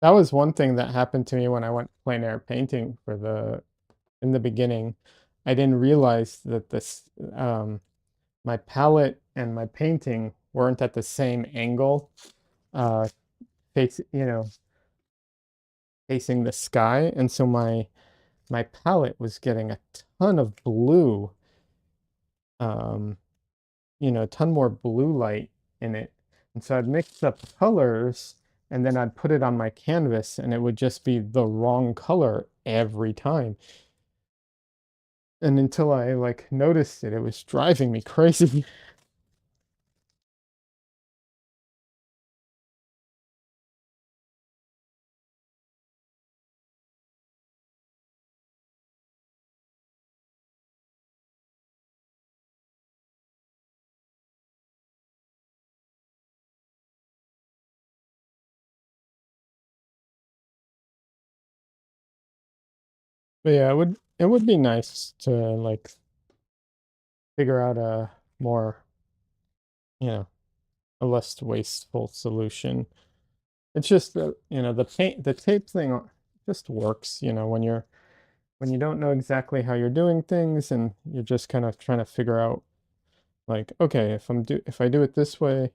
That was one thing that happened to me when I went plein air painting in the beginning. I didn't realize that my palette and my painting weren't at the same angle, uh, face, facing the sky, and so my palette was getting a ton of blue, um, a ton more blue light in it. And so I'd mix up colors and then I'd put it on my canvas and it would just be the wrong color every time. And until I like noticed it, it was driving me crazy. But yeah, it would be nice to like figure out a more, you know, a less wasteful solution. It's just that, the tape thing just works, when you don't know exactly how you're doing things and you're just kind of trying to figure out like, okay, if I do it this way,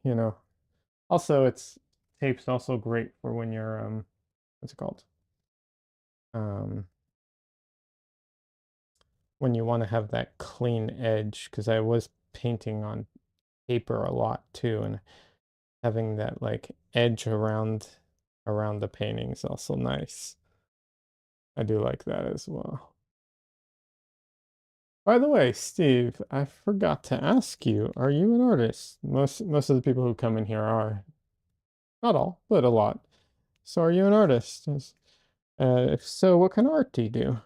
also tape's also great for when you're what's it called? Um when you want to have that clean edge, because I was painting on paper a lot too, and having that like edge around the painting is also nice. I do like that as well. By the way, Steve, I forgot to ask you, are you an artist? Most of the people who come in here are. Not all, but a lot. So are you an artist? If so, what kind of art do you do?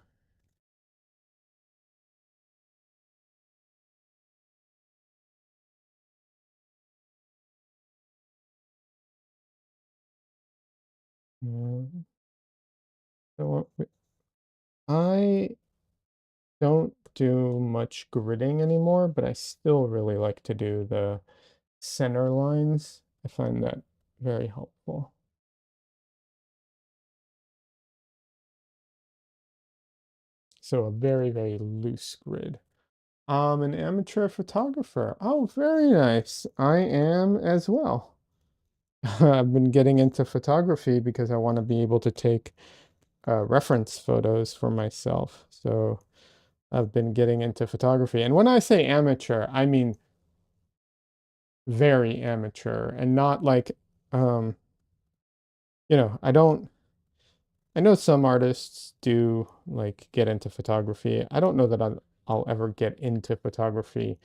Mm, so I don't do much gridding anymore, but I still really like to do the center lines. I find that very helpful. So a very, very loose grid. I'm an amateur photographer. Oh, very nice. I am as well. I've been getting into photography because I want to be able to take reference photos for myself. So I've been getting into photography. And when I say amateur, I mean very amateur and not like, um, I don't, I know some artists do like get into photography. I don't know that I'll ever get into photography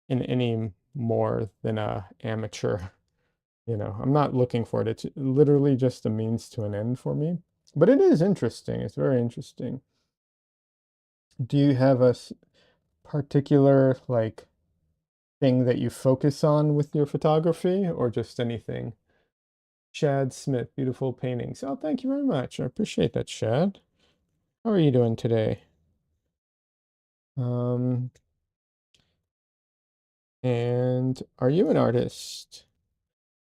in any more than a amateur. I'm not looking for it. It's literally just a means to an end for me. But it is interesting. It's very interesting. Do you have a particular like thing that you focus on with your photography or just anything? Shad Smith, beautiful paintings. Oh, thank you very much. I appreciate that, Shad. How are you doing today? Um, and are you an artist?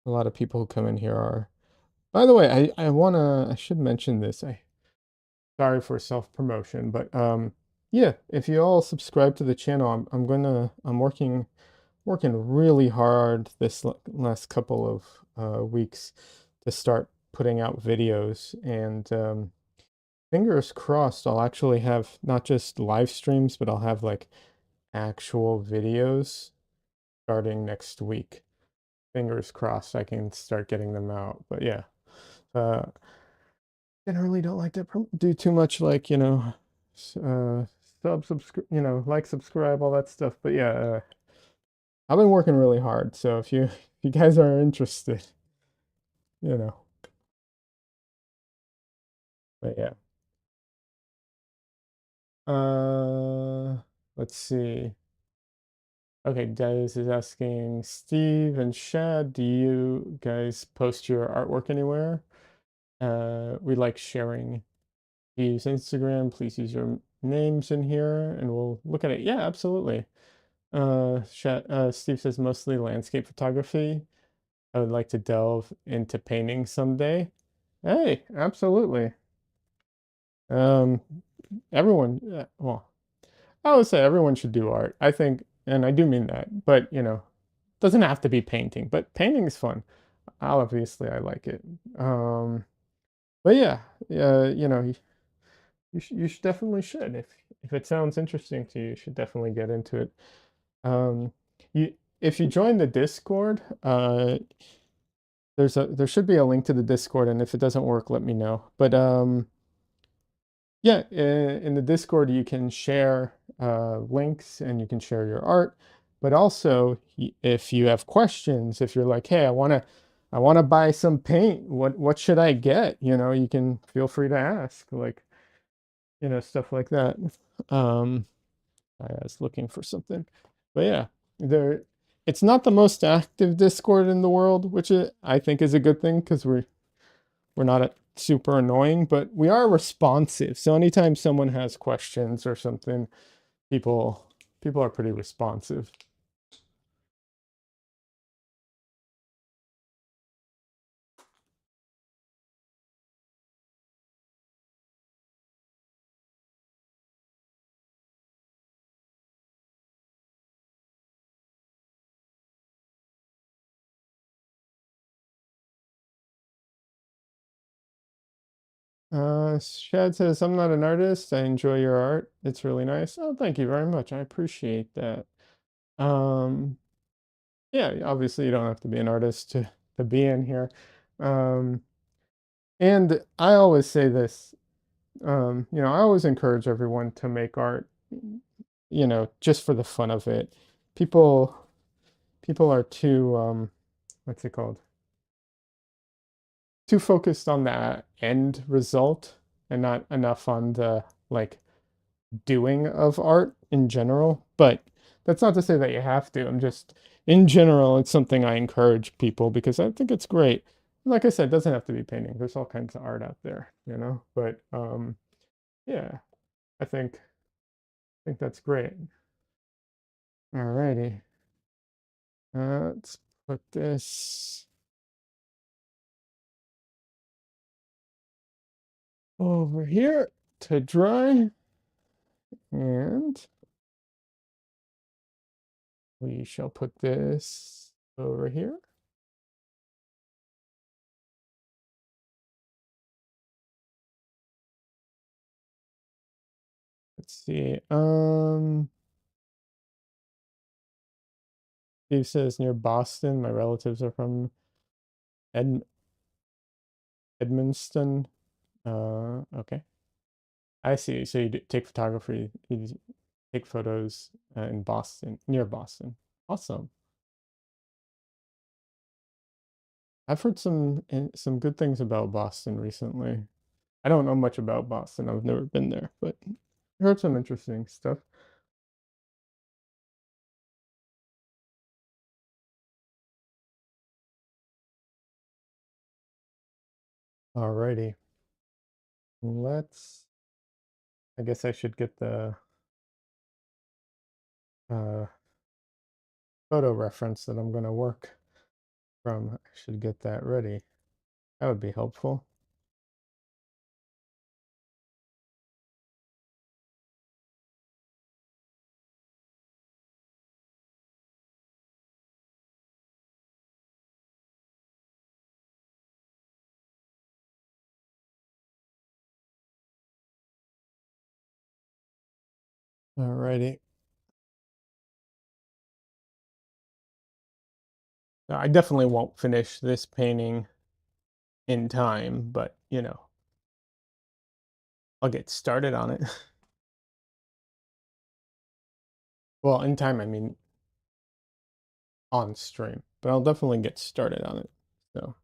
A lot of people who come in here are. By the way, I should mention this. Sorry for self-promotion, but yeah, if you all subscribe to the channel, I'm working really hard this last couple of weeks to start putting out videos, and fingers crossed I'll actually have not just live streams, but I'll have like actual videos starting next week. Fingers crossed I can start getting them out. But yeah, uh, generally don't like to do too much, like, uh, subscribe, like, subscribe, all that stuff. But yeah, I've been working really hard. So if you guys are interested, you know, but yeah. Let's see. Okay, Des is asking, Steve and Shad, do you guys post your artwork anywhere? We like sharing. Use Instagram, please use your names in here and we'll look at it. Yeah, absolutely. Steve says mostly landscape photography. I would like to delve into painting someday. Hey, absolutely. Um, everyone, well, I would say everyone should do art. I think, and I do mean that, but doesn't have to be painting, but painting is fun. Obviously, I like it. But yeah, you should definitely should. If it sounds interesting to you, you should definitely get into it. Um, you if you join the Discord, there should be a link to the Discord, and if it doesn't work, let me know. But yeah, in the Discord you can share links and you can share your art. But also, if you have questions, if you're like, hey, I wanna buy some paint. What should I get? You can feel free to ask, like, stuff like that. Um, I was looking for something, but yeah, there. It's not the most active Discord in the world, which I think is a good thing because we're not super annoying, but we are responsive. So anytime someone has questions or something, people people are pretty responsive. Shad says, I'm not an artist. I enjoy your art. It's really nice. Oh, thank you very much. I appreciate that. Um, yeah, obviously you don't have to be an artist to be in here. Um, and I always say this, I always encourage everyone to make art, just for the fun of it. People people are too what's it called? Too focused on that end result and not enough on the, like, doing of art in general. But that's not to say that you have to. I'm just, in general, it's something I encourage people because I think it's great. Like I said, it doesn't have to be painting. There's all kinds of art out there. But yeah, I think that's great. Alrighty. Let's put this over here to dry, and we shall put this over here. Let's see. Steve says near Boston. My relatives are from Ed Edmonston. Okay. I see. So you take photography, you take photos in Boston, near Boston. Awesome. I've heard some good things about Boston recently. I don't know much about Boston. I've never been there, but I heard some interesting stuff. Alrighty. Let's, I guess I should get the uh, photo reference that I'm going to work from. I should get that ready. That would be helpful. Alrighty. Now, I definitely won't finish this painting in time, but I'll get started on it. Well, in time, I mean on stream, but I'll definitely get started on it. So,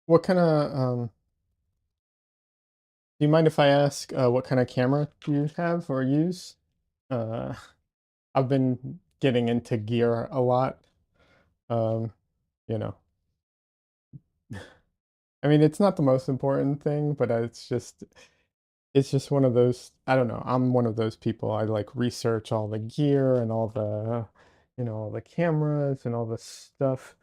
what kind of, do you mind if I ask what kind of camera do you have or use? Uh, I've been getting into gear a lot. Um, you know, I mean, it's not the most important thing, but it's just one of those, I don't know, I'm one of those people. I like research all the gear and all the, all the cameras and all the stuff.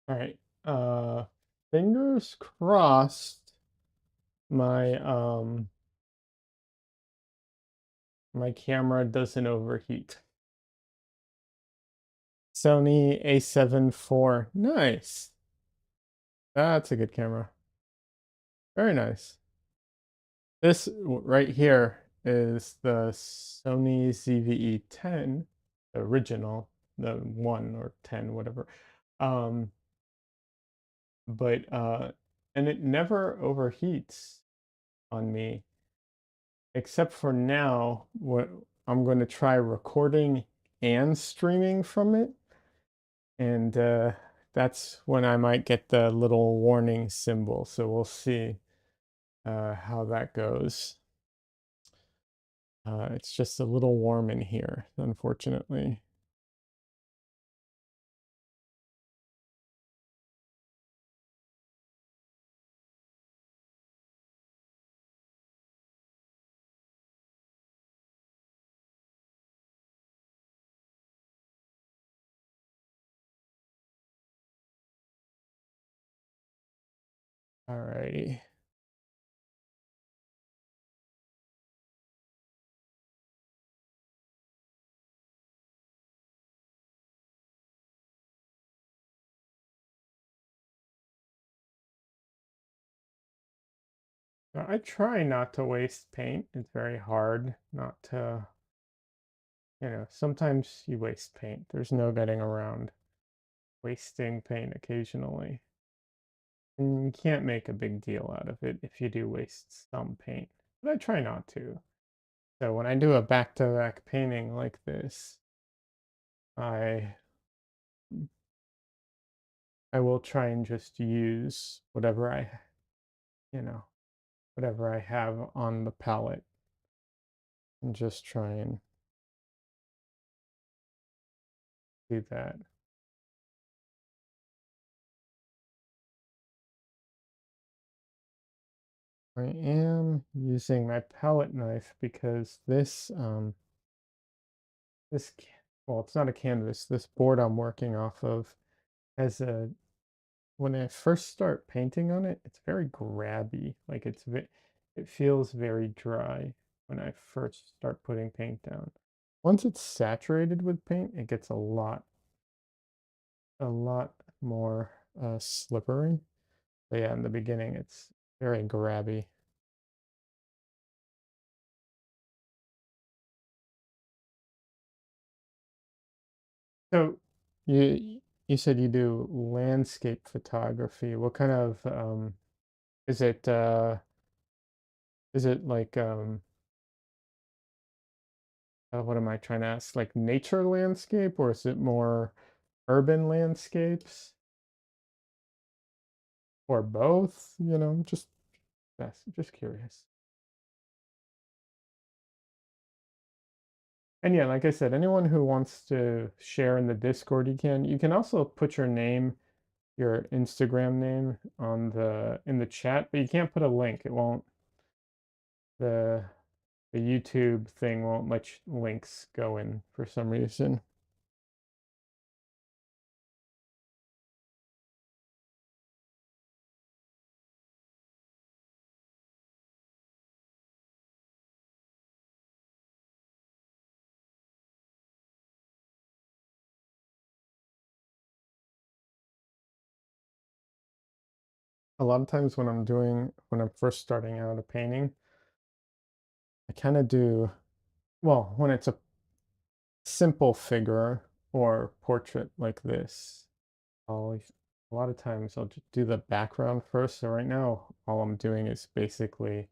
All right. Uh, Fingers crossed my my camera doesn't overheat. Sony A7 IV. Nice. That's a good camera. Very nice. This right here is the Sony ZVE10, the original, the 1 or 10, whatever. Um, but and it never overheats on me, except for now, what I'm going to try recording and streaming from it, and that's when I might get the little warning symbol. So we'll see how that goes. It's just a little warm in here, unfortunately. All righty. I try not to waste paint. It's very hard not to, sometimes you waste paint. There's no getting around wasting paint occasionally. And you can't make a big deal out of it if you do waste some paint. But I try not to. So when I do a back-to-back painting like this, I I will try and just use you know, whatever I have on the palette and just try and do that. I am using my palette knife because well, it's not a canvas. This board I'm working off of has when I first start painting on it, it's very grabby. Like it feels very dry when I first start putting paint down. Once it's saturated with paint, it gets a lot more slippery. But yeah, in the beginning, it's very grabby. So you you said you do landscape photography. What kind of is it like what am I trying to ask? Like nature landscape, or is it more urban landscapes, or both? Just curious. And yeah, like I said, anyone who wants to share in the Discord, you can. You can also put your name, your Instagram name on the in the chat, but you can't put a link. It won't the the YouTube thing won't let links go in for some reason. A lot of times when I'm first starting out a painting, I kind of do well when it's a simple figure or portrait like this. I'll a lot of times I'll just do the background first. So right now, all I'm doing is basically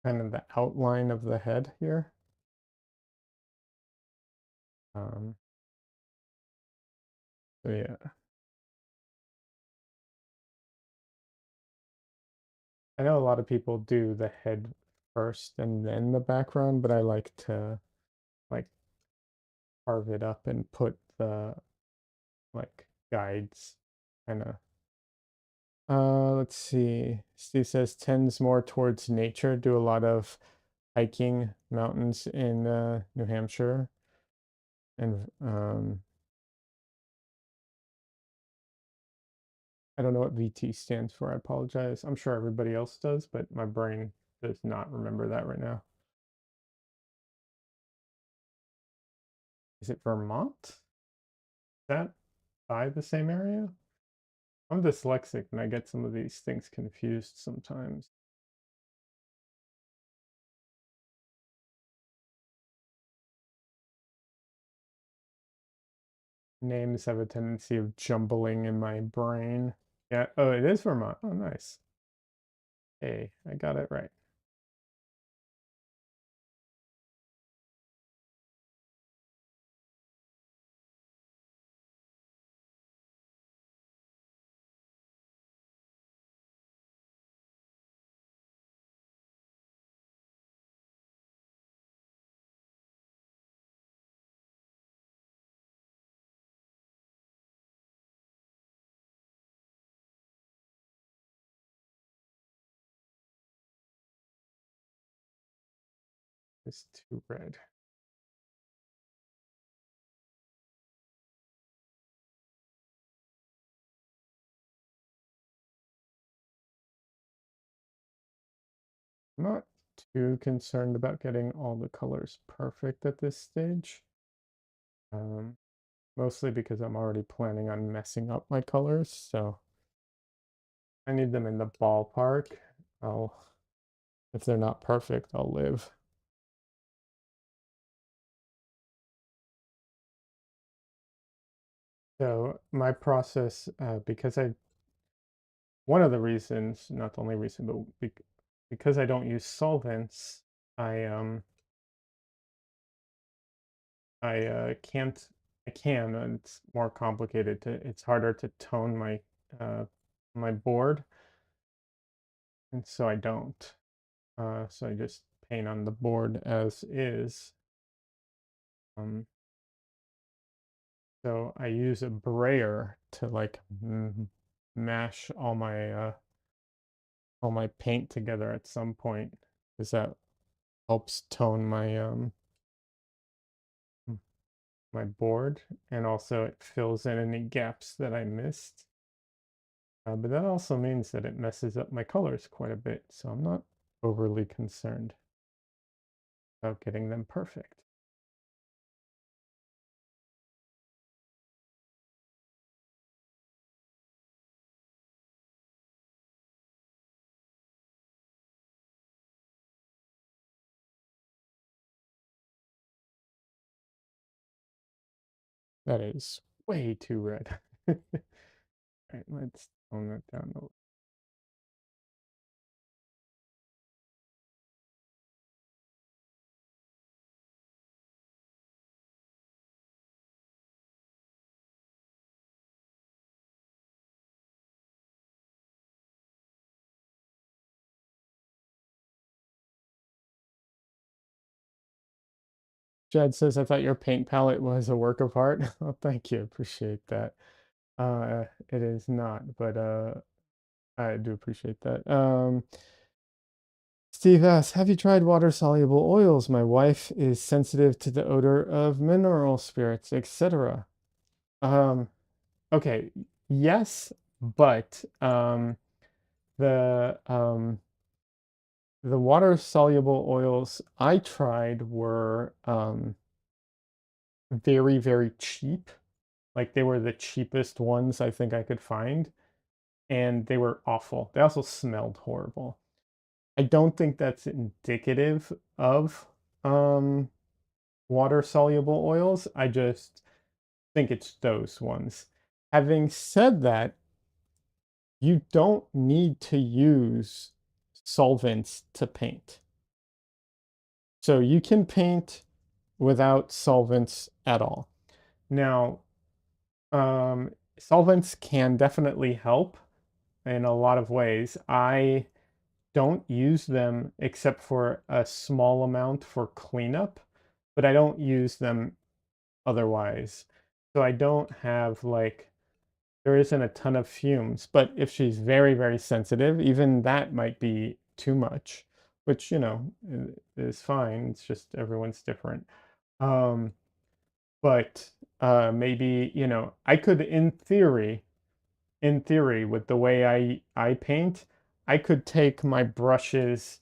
kind of the outline of the head here. Um, so yeah, I know a lot of people do the head first and then the background, but I like to like carve it up and put the like guides kind of. Let's see. Steve says tends more towards nature. Do a lot of hiking mountains in New Hampshire, and I don't know what VT stands for. I apologize. I'm sure everybody else does, but my brain does not remember that right now. Is it Vermont? Is that by the same area? I'm dyslexic and I get some of these things confused sometimes. Names have a tendency of jumbling in my brain. Yeah, oh, it is Vermont. Oh, nice. Hey, I got it right. It's too red. I'm not too concerned about getting all the colors perfect at this stage. Um, Mostly because I'm already planning on messing up my colors, so I need them in the ballpark. I'll, if they're not perfect, I'll live. So my process, because one of the reasons, not the only reason, but because I don't use solvents, I can't. I can, and it's more complicated to. It's harder to tone uh, my board, and so I don't. So I just paint on the board as is. Um, so I use a brayer to like mash all my paint together at some point, because that helps tone my board, and also it fills in any gaps that I missed. But that also means that it messes up my colors quite a bit, so I'm not overly concerned about getting them perfect. That is way too red. All right, let's tone that down a little. Jed says, I thought your paint palette was a work of art. Oh, thank you. Appreciate that. It is not, but I do appreciate that. Steve asks, have you tried water-soluble oils? My wife is sensitive to the odor of mineral spirits, etc. Um, okay, yes, but the um the water-soluble oils I tried were very, very cheap. Like they were the cheapest ones I think I could find, and they were awful. They also smelled horrible. I don't think that's indicative of um, water soluble oils. I just think it's those ones. Having said that, you don't need to use solvents to paint. So you can paint without solvents at all. Now, solvents can definitely help in a lot of ways. I don't use them except for a small amount for cleanup, but I don't use them otherwise. So I don't have like, there isn't a ton of fumes, but if she's very, very sensitive, even that might be too much, which, is fine. It's just everyone's different. Um, but maybe, I could, in theory, with the way I paint, I could take my brushes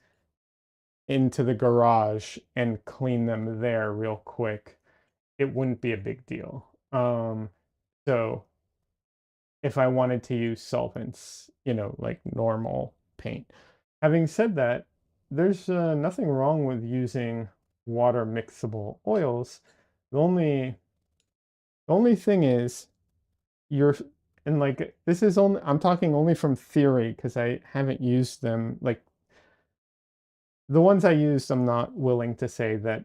into the garage and clean them there real quick. It wouldn't be a big deal. So if I wanted to use solvents, like normal paint. Having said that, there's nothing wrong with using water mixable oils. The only thing is you're and like this is only I'm talking only from theory because I haven't used them. Like the ones I used, I'm not willing to say that,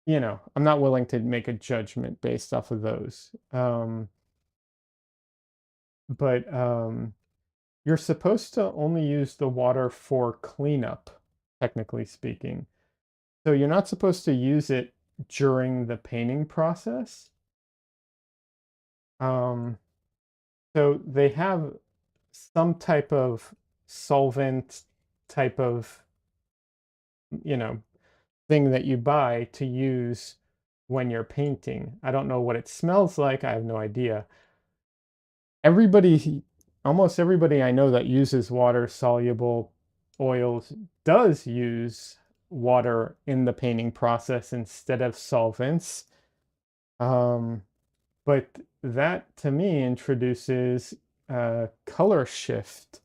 I'm not willing to make a judgment based off of those. But you're supposed to only use the water for cleanup, technically speaking. So you're not supposed to use it during the painting process. Um, so they have some type of solvent type of, you know, thing that you buy to use when you're painting. I don't know what it smells like. I have no idea. Everybody, almost everybody I know that uses water soluble oils does use water in the painting process instead of solvents. Um, but that to me introduces color shift,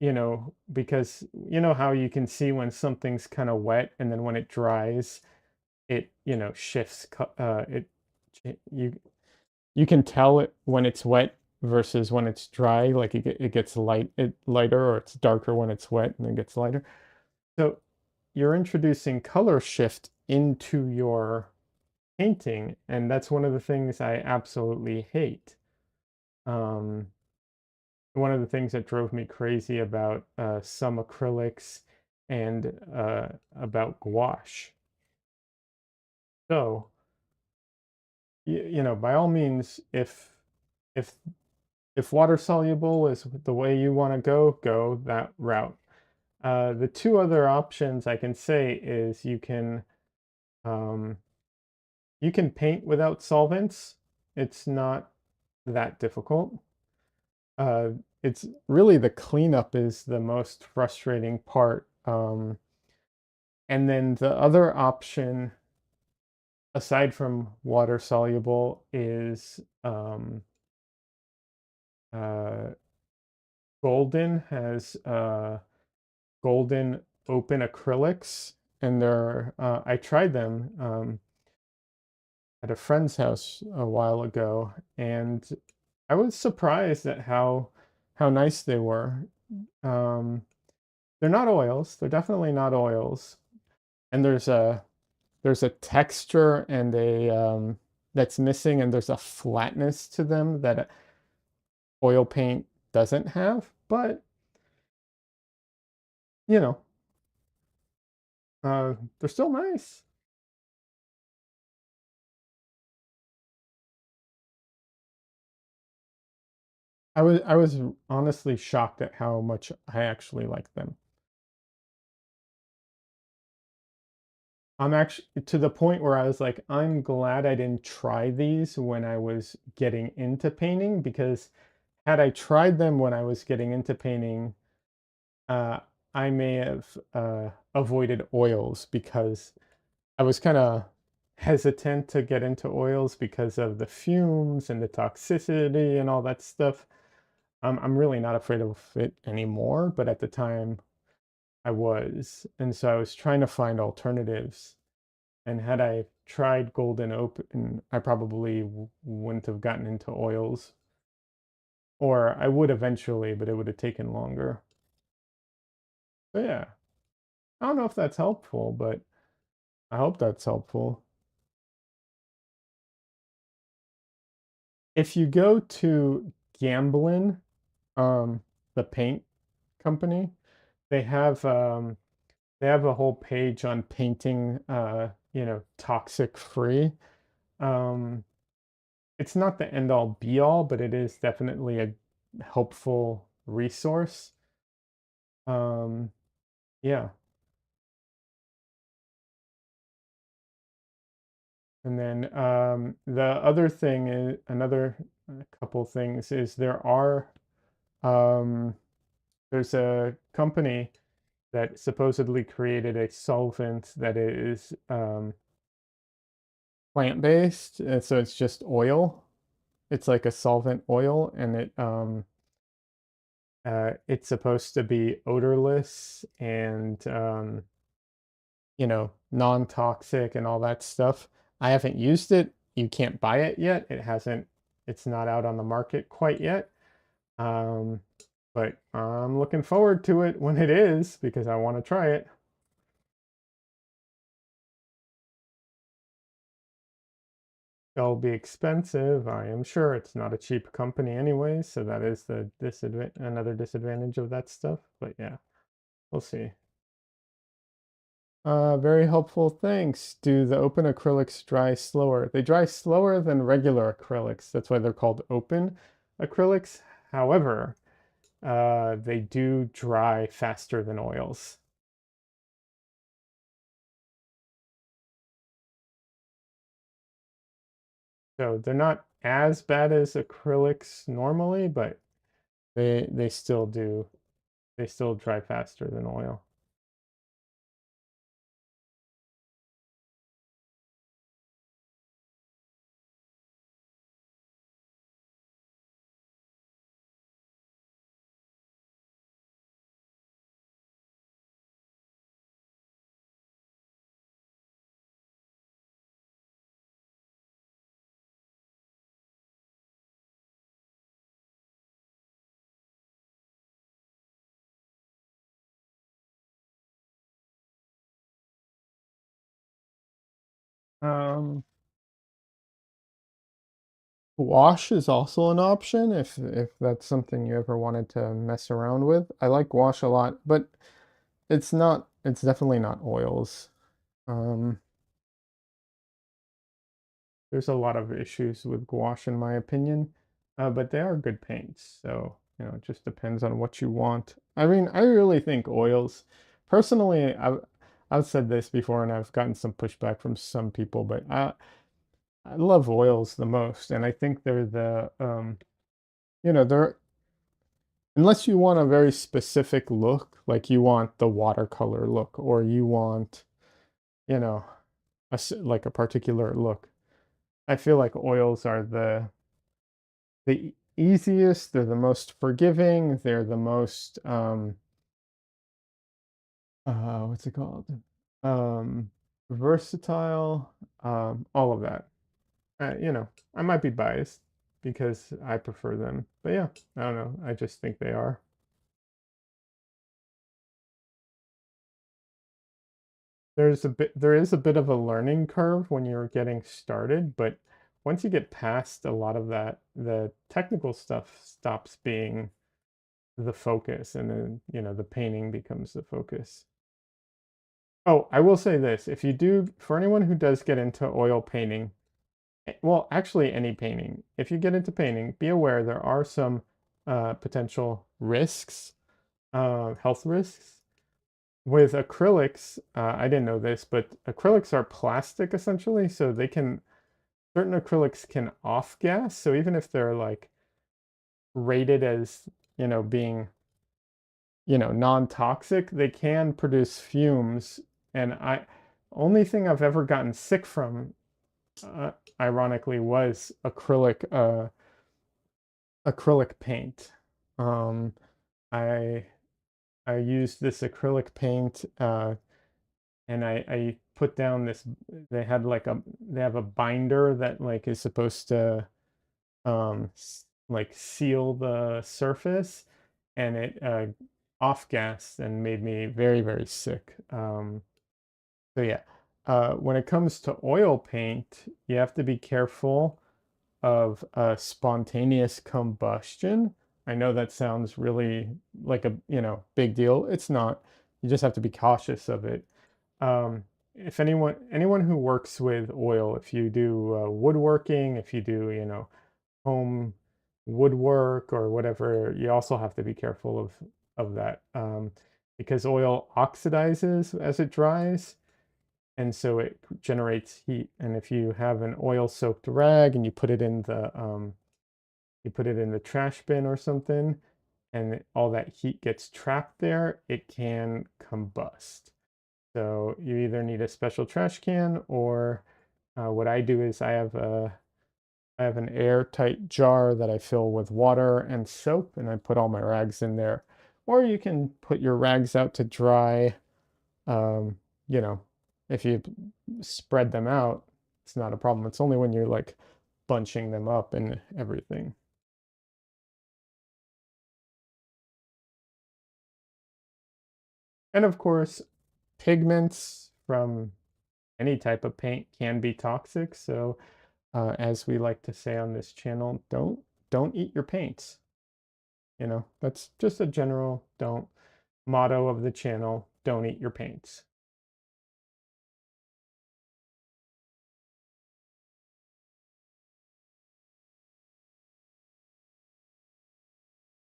because you know how you can see when something's kind of wet and then when it dries, it, shifts, you can tell it when it's wet versus when it's dry. Like it gets lighter, or it's darker when it's wet and then gets lighter. So you're introducing color shift into your painting, and that's one of the things I absolutely hate. Um, One of the things that drove me crazy about some acrylics and about gouache. So, by all means, if if water soluble is the way you want to go that route. The two other options I can say is um, you can paint without solvents. It's not that difficult. It's really the cleanup is the most frustrating part. And then the other option, aside from water soluble, is uh, Golden has Golden open acrylics, and I tried them. at a friend's house a while ago, and I was surprised at how nice they were. Um, they're not oils. They're definitely not oils. And there's a texture and a that's missing, and there's a flatness to them that oil paint doesn't have. But you know, they're still nice. I was honestly shocked at how much I actually like them. I'm actually to the point where I was like, I'm glad I didn't try these when I was getting into painting, because had I tried them when I was getting into painting, uh, I may have avoided oils, because I was kind of hesitant to get into oils because of the fumes and the toxicity and all that stuff. I'm really not afraid of it anymore, but at the time I was. And so I was trying to find alternatives. And had I tried Golden Open, I probably wouldn't have gotten into oils. Or I would eventually, but it would have taken longer. So yeah, I don't know if that's helpful, but I hope that's helpful. If you go to Gamblin, um, the paint company, they have um, they have a whole page on painting, toxic free. Um, it's not the end all be all, but it is definitely a helpful resource. Um, yeah. And then the other thing is another couple things is um, there's a company that supposedly created a solvent that is plant-based, and so it's just oil. It's like a solvent oil, and it's supposed to be odorless and non-toxic and all that stuff. I haven't used it. You can't buy it yet. It's not out on the market quite yet. Um, but I'm looking forward to it when it is, because I want to try it. It'll be expensive. I am sure it's not a cheap company anyway, so that is the another disadvantage of that stuff. But yeah, we'll see. Very helpful. Thanks. Do the open acrylics dry slower? They dry slower than regular acrylics. That's why they're called open acrylics. However, they do dry faster than oils. So they're not as bad as acrylics normally, but they still do. They still dry faster than oil. Um, Wash is also an option if that's something you ever wanted to mess around with. I like wash a lot, but it's definitely not oils. Um, there's a lot of issues with gouache in my opinion, but they are good paints. So, it just depends on what you want. I mean, I really think oils, personally, I've said this before and I've gotten some pushback from some people, but I love oils the most, and I think they're unless you want a very specific look, like you want the watercolor look, or you want, you know, like a particular look. I feel like oils are the easiest, they're the most forgiving, they're the most what's it called? Um Versatile, all of that. you know, I might be biased because I prefer them. But yeah, I don't know. I just think they are. There is a bit of a learning curve when you're getting started, but once you get past a lot of that, the technical stuff stops being the focus, and then, the painting becomes the focus. Oh, I will say this, if you do, for anyone who does get into oil painting, well, actually any painting, if you get into painting, be aware there are some potential risks, health risks. With acrylics, I didn't know this, but acrylics are plastic essentially, so certain acrylics can off gas. So even if they're like rated as, being, non-toxic, they can produce fumes. And only thing I've ever gotten sick from, uh, ironically, was acrylic paint. Um, I I used this acrylic paint, and I put down this. They have a binder that like is supposed to like seal the surface, and it off gassed and made me very, very sick. So yeah, when it comes to oil paint, you have to be careful of spontaneous combustion. I know that sounds really like a, big deal. It's not. You just have to be cautious of it. If anyone who works with oil, if you do woodworking, if you do, home woodwork or whatever, you also have to be careful of that, because oil oxidizes as it dries, and so it generates heat. And if you have an oil-soaked rag and you put it in the trash bin or something, and all that heat gets trapped there, it can combust. So you either need a special trash can, or what I do is I have an airtight jar that I fill with water and soap, and I put all my rags in there. Or you can put your rags out to dry. Um, you know, if you spread them out, it's not a problem. It's only when you're like bunching them up and everything. And of course, pigments from any type of paint can be toxic. So, as we like to say on this channel, don't eat your paints. That's just a general don't motto of the channel. Don't eat your paints.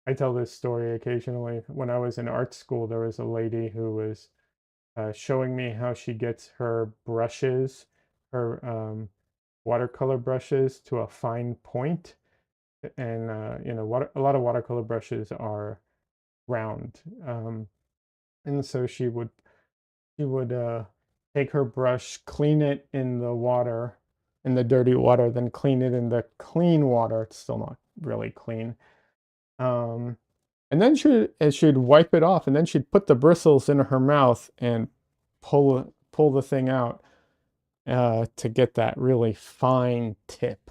I tell this story occasionally. When I was in art school, there was a lady who was showing me how she gets her brushes, her watercolor brushes, to a fine point. And a lot of watercolor brushes are round, and so she would take her brush, clean it in the water, in the dirty water, then clean it in the clean water. It's still not really clean. Um, and then she'd wipe it off, and then she'd put the bristles in her mouth and pull the thing out, to get that really fine tip.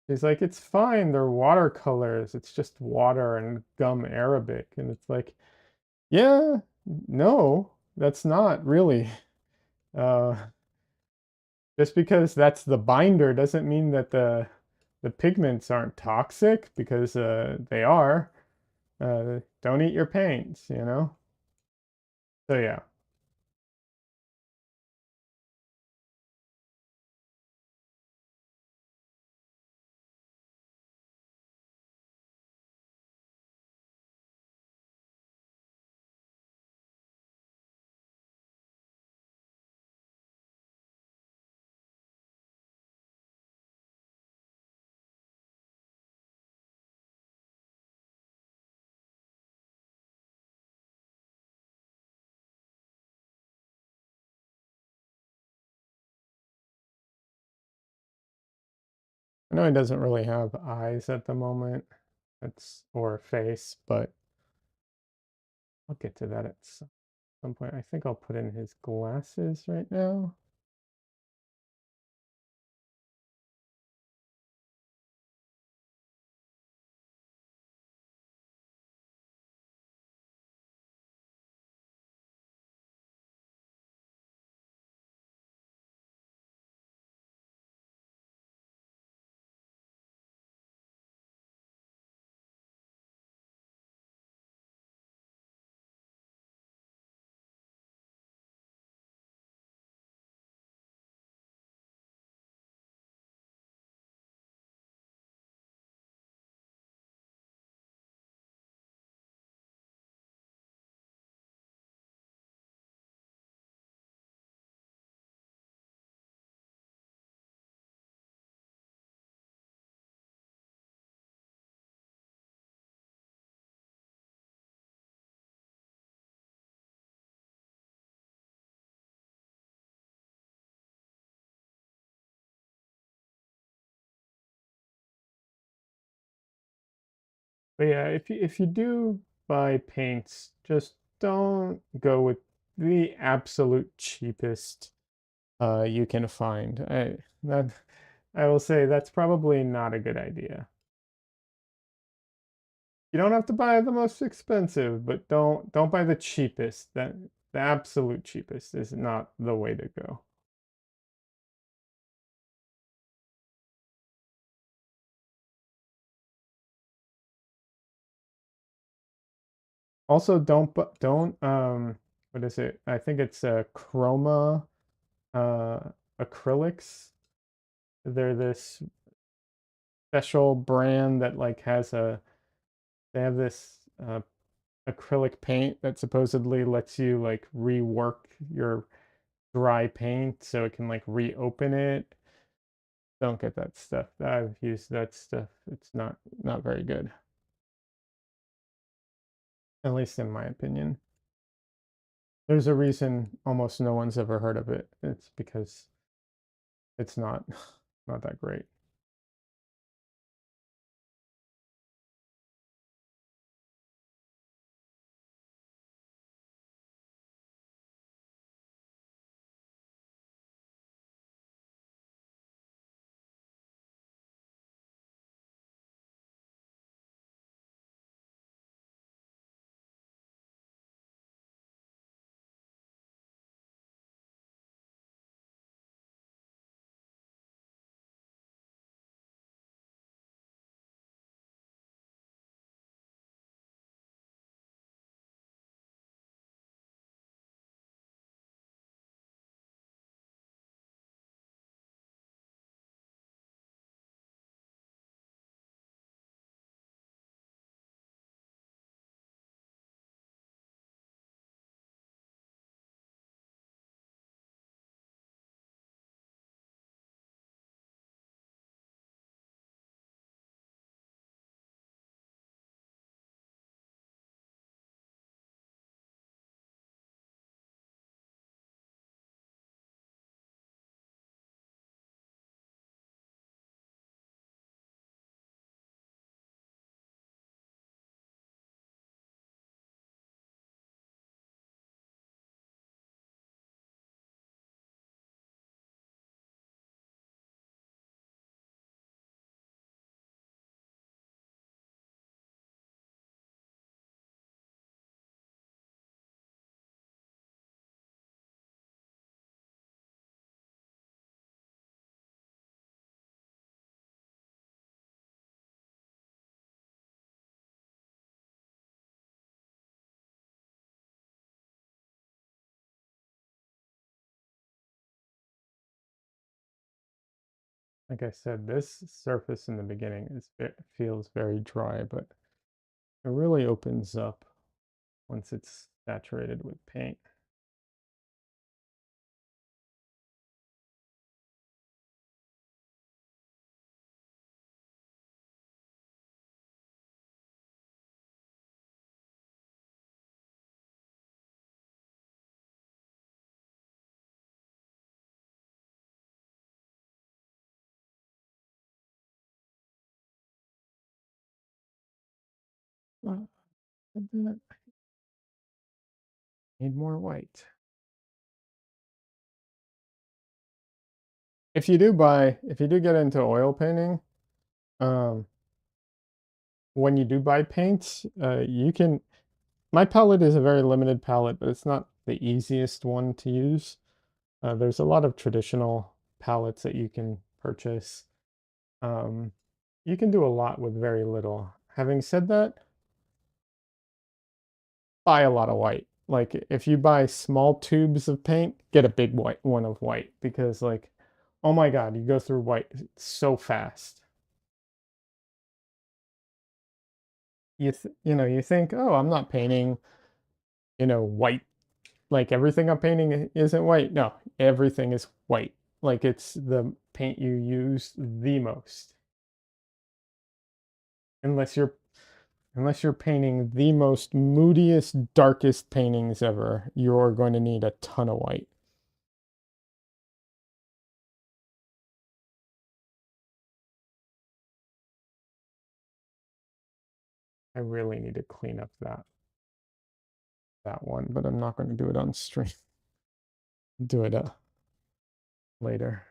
She's like, it's fine. They're watercolors. It's just water and gum Arabic. And it's like, yeah, no, that's not really. Uh, just because that's the binder doesn't mean that the pigments aren't toxic, because they are. Don't eat your paints. So yeah. I know he doesn't really have eyes at the moment. That's or a face, but I'll get to that at some point. I think I'll put in his glasses right now. But yeah, if you do buy paints, just don't go with the absolute cheapest you can find. I will say that's probably not a good idea. You don't have to buy the most expensive, but don't buy the cheapest. That the absolute cheapest is not the way to go. Also, don't what is it? I think it's chroma uh acrylics. They're this special brand that like has a they have this acrylic paint that supposedly lets you like rework your dry paint so it can like reopen it. Don't get that stuff. I've used that stuff. It's not very good, at least in my opinion. There's a reason almost no one's ever heard of it. It's because it's not not that great. Like I said, this surface in the beginning feels very dry, but it really opens up once it's saturated with paint. Uh, Need more white. If you do get into oil painting, um, when you do buy paints, you can. My palette is a very limited palette, but it's not the easiest one to use. There's a lot of traditional palettes that you can purchase. Um, you can do a lot with very little. Having said that, buy a lot of white. Like if you buy small tubes of paint, get a big white one of white because like, oh my God, you go through white so fast. You think, oh, I'm not painting, white. Like everything I'm painting isn't white. No, everything is white. Like it's the paint you use the most. Unless you're unless you're painting the most moodiest, darkest paintings ever, you're going to need a ton of white. I really need to clean up that one, but I'm not going to do it on stream. Do it later.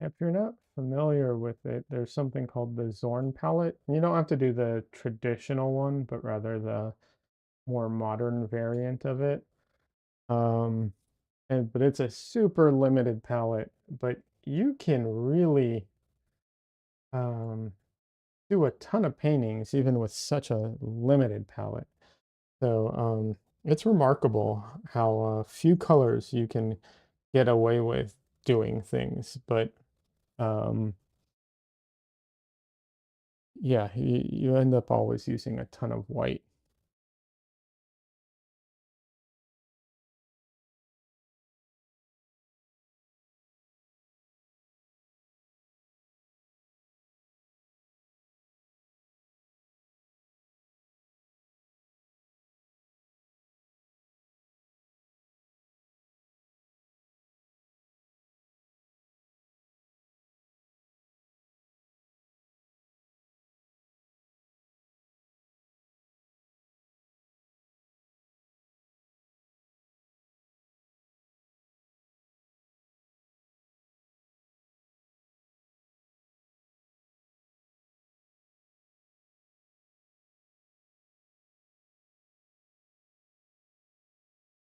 If you're not familiar with it, there's something called the Zorn palette. You don't have to do the traditional one, but rather the more modern variant of it. Um, but it's a super limited palette, but you can really um, do a ton of paintings even with such a limited palette. So it's remarkable how few colors you can get away with doing things, but um, yeah, you end up always using a ton of white.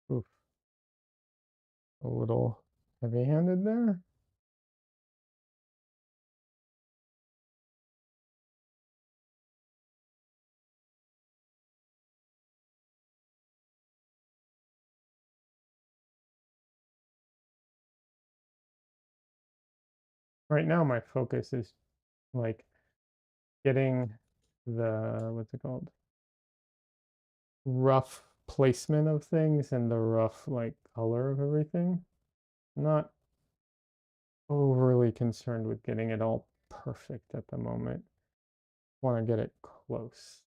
Oof, a little heavy-handed there. Right now, my focus is like getting the, what's it called? Rough placement of things and the rough like color of everything. Not overly concerned with getting it all perfect at the moment. Want to get it close.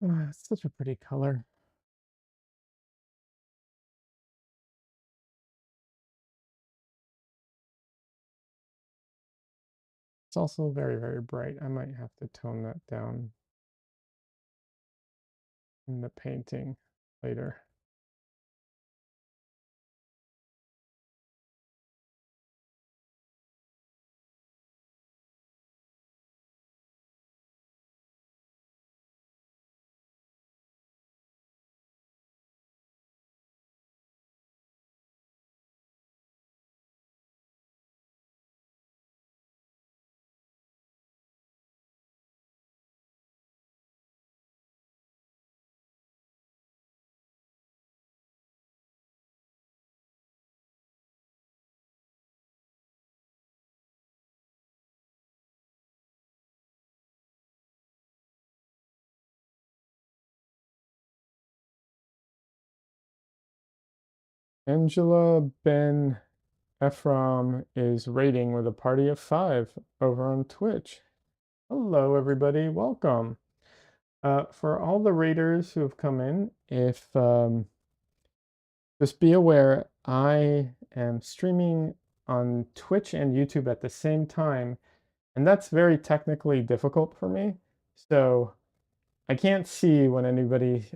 It's such a pretty color. It's also very, very bright. I might have to tone that down in the painting later. Angela Ben Ephraim is rating with a party of 5 over on Twitch. Hello, everybody. Welcome. For all the raiders who have come in, if just be aware, I am streaming on Twitch and YouTube at the same time, and that's very technically difficult for me. So I can't see when anybody,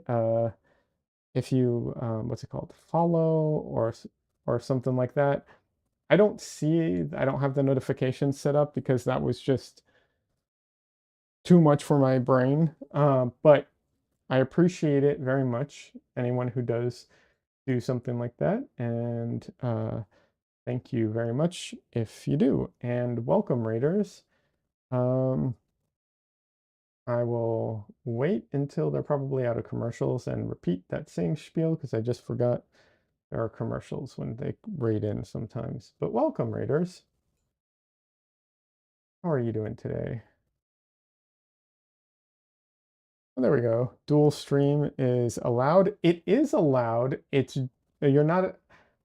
if you, what's it called, follow or something like that. I don't see, I don't have the notifications set up because that was just too much for my brain. But I appreciate it very much. Anyone who does do something like that, and thank you very much if you do. And welcome, Raiders. Um, I will wait until they're probably out of commercials and repeat that same spiel because I just forgot there are commercials when they raid in sometimes. But welcome, Raiders. How are you doing today? Oh, there we go. Dual stream is allowed. It is allowed. It's you're not.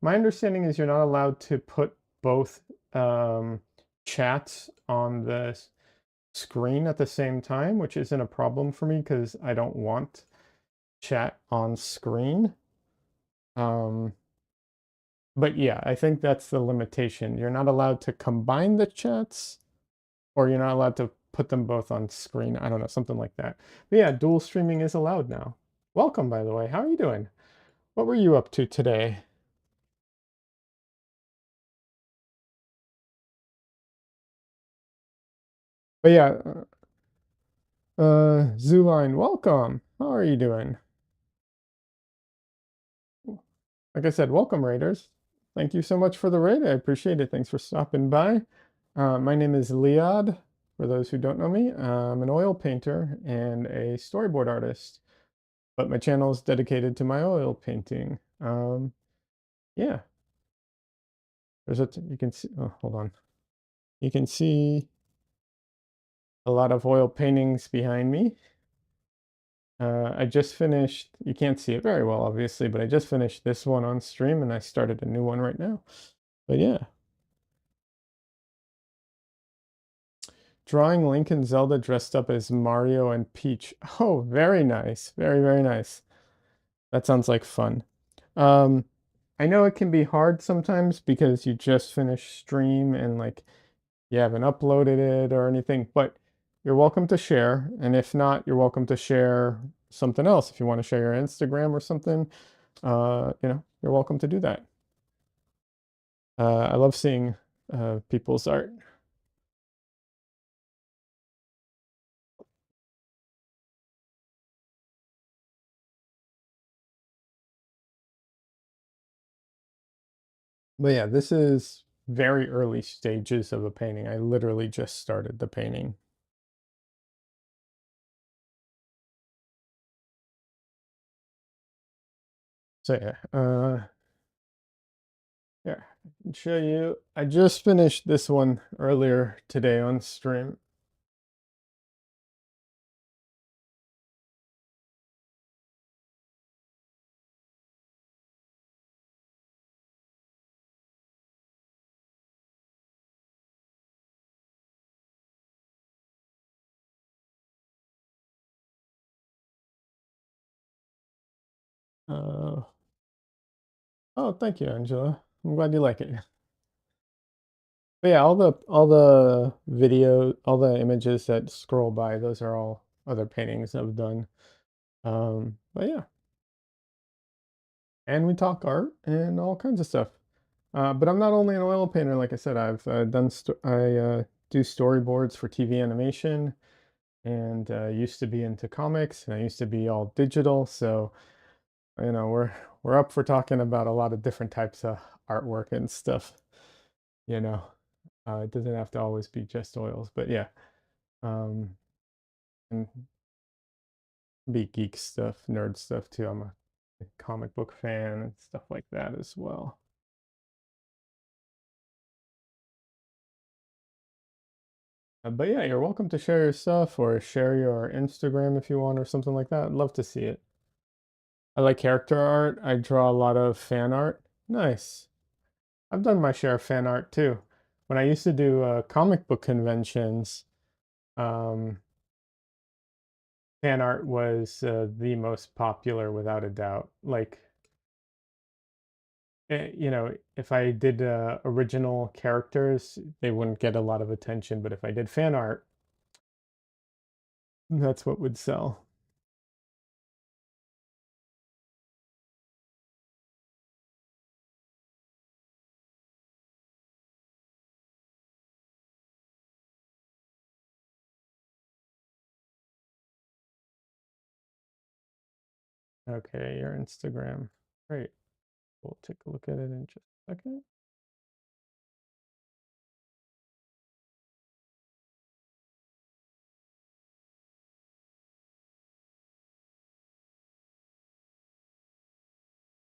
My understanding is you're not allowed to put both chats on the screen at the same time, which isn't a problem for me because I don't want chat on screen. But yeah, I think that's the limitation. You're not allowed to combine the chats, or you're not allowed to put them both on screen. I don't know, something like that. But yeah, dual streaming is allowed now. Welcome, by the way. How are you doing? What were you up to today? But yeah, Zooline, welcome. How are you doing? Like I said, welcome, Raiders. Thank you so much for the raid. I appreciate it. Thanks for stopping by. My name is Liad. For those who don't know me, I'm an oil painter and a storyboard artist, but my channel is dedicated to my oil painting. Yeah, you can see, oh, hold on. You can see a lot of oil paintings behind me. I just finished, you can't see it very well, obviously, but I just finished this one on stream and I started a new one right now. But yeah. Drawing Link and Zelda dressed up as Mario and Peach. Oh, very nice. Very, very nice. That sounds like fun. Um, I know it can be hard sometimes because you just finished stream and like you haven't uploaded it or anything, but you're welcome to share. And if not, you're welcome to share something else. If you want to share your Instagram or something, you're welcome to do that. I love seeing people's art. But yeah, this is very early stages of a painting. I literally just started the painting. So yeah, I can show you. I just finished this one earlier today on stream. Uh, oh, thank you, Angela. I'm glad you like it. But yeah, all the video, all the images that scroll by, those are all other paintings I've done. But yeah, and we talk art and all kinds of stuff. But I'm not only an oil painter, like I said, I've I do storyboards for TV animation, and used to be into comics, and I used to be all digital. So we're up for talking about a lot of different types of artwork and stuff. You know, it doesn't have to always be just oils, but yeah, um, and be geek stuff, nerd stuff too. I'm a comic book fan and stuff like that as well. But yeah, you're welcome to share your stuff or share your Instagram if you want or something like that. I'd love to see it. I like character art. I draw a lot of fan art. Nice. I've done my share of fan art too. When I used to do comic book conventions, um, fan art was the most popular without a doubt. Like, if I did original characters, they wouldn't get a lot of attention. But if I did fan art, that's what would sell. Okay, your Instagram. Great. We'll take a look at it in just a second.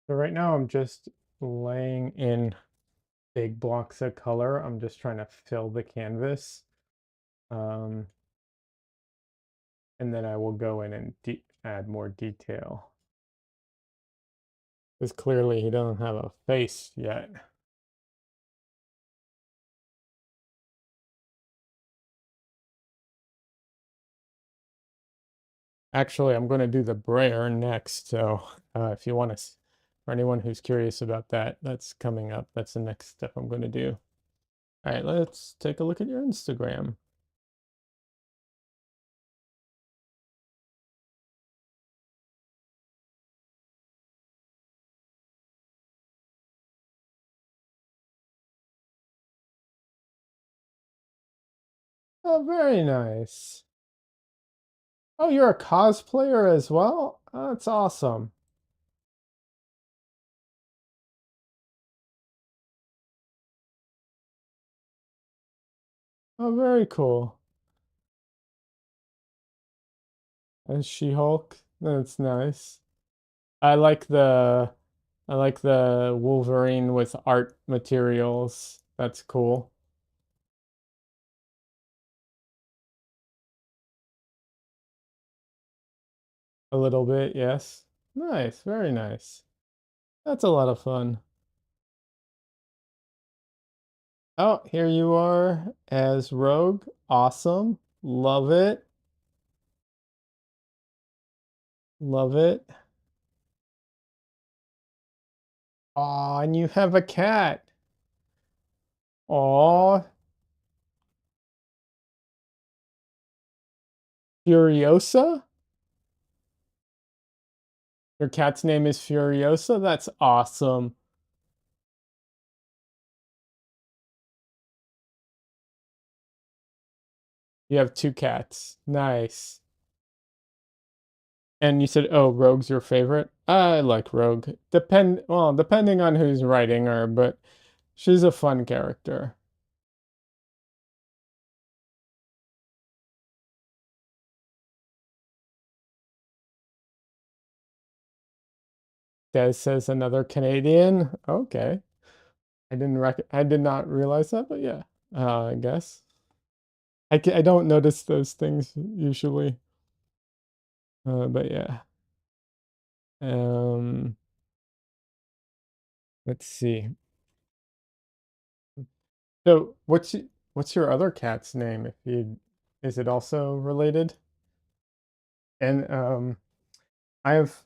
So right now I'm just laying in big blocks of color. I'm just trying to fill the canvas. Um, and then I will go in and add more detail. Because clearly he doesn't have a face yet. Actually, I'm going to do the brayer next. So if you want to, for anyone who's curious about that, that's coming up. That's the next step I'm going to do. All right, let's take a look at your Instagram. Oh, very nice. Oh, you're a cosplayer as well? Oh, that's awesome. Oh, very cool. And She-Hulk. That's nice. I like the I like the Wolverine with art materials. That's cool. A little bit, yes. Nice, very nice. That's a lot of fun. Oh, here you are as Rogue. Awesome. Love it. Love it. Aw, and you have a cat. Aw, Furiosa? Your cat's name is Furiosa? That's awesome. You have two cats. Nice. And you said, oh, Rogue's your favorite? I like Rogue. Depending on who's writing her, but she's a fun character. Des says another Canadian. Okay. I did not realize that, but yeah, I guess. I don't notice those things usually. But yeah. Um, let's see. So what's your other cat's name? If you Is it also related? And I have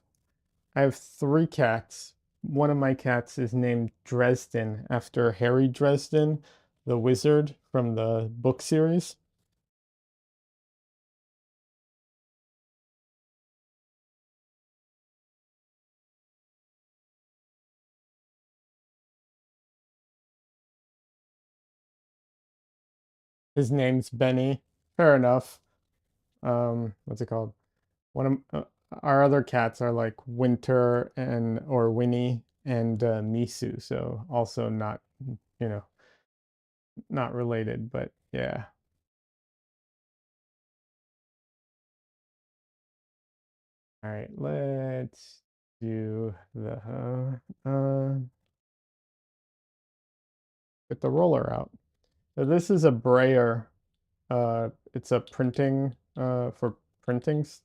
I have three cats. One of my cats is named Dresden after Harry Dresden, the wizard from the book series. His name's Benny. Fair enough. What's it called? One of our other cats are like Winter and or Winnie and Misu, so also not, you know, not related, but yeah. All right, let's do the get the roller out. So this is a brayer. It's a printing for printings,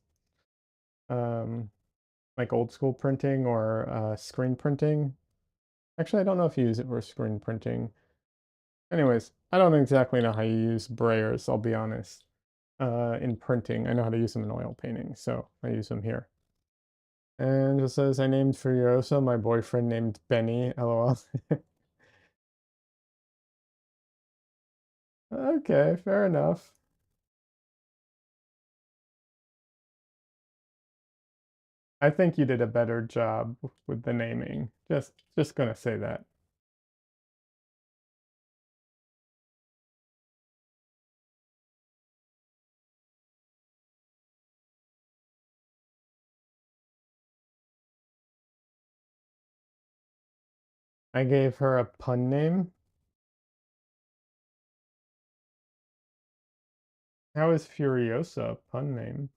um, like old school printing or screen printing. Actually, I don't know if you use it for screen printing. Anyways, I don't exactly know how you use brayers, I'll be honest. In printing, I know how to use them in oil painting, so I use them here. And it says I named Furiosa my boyfriend named Benny, lol. Okay, fair enough. I think you did a better job with the naming. Just gonna say that. I gave her a pun name. How is Furiosa a pun name?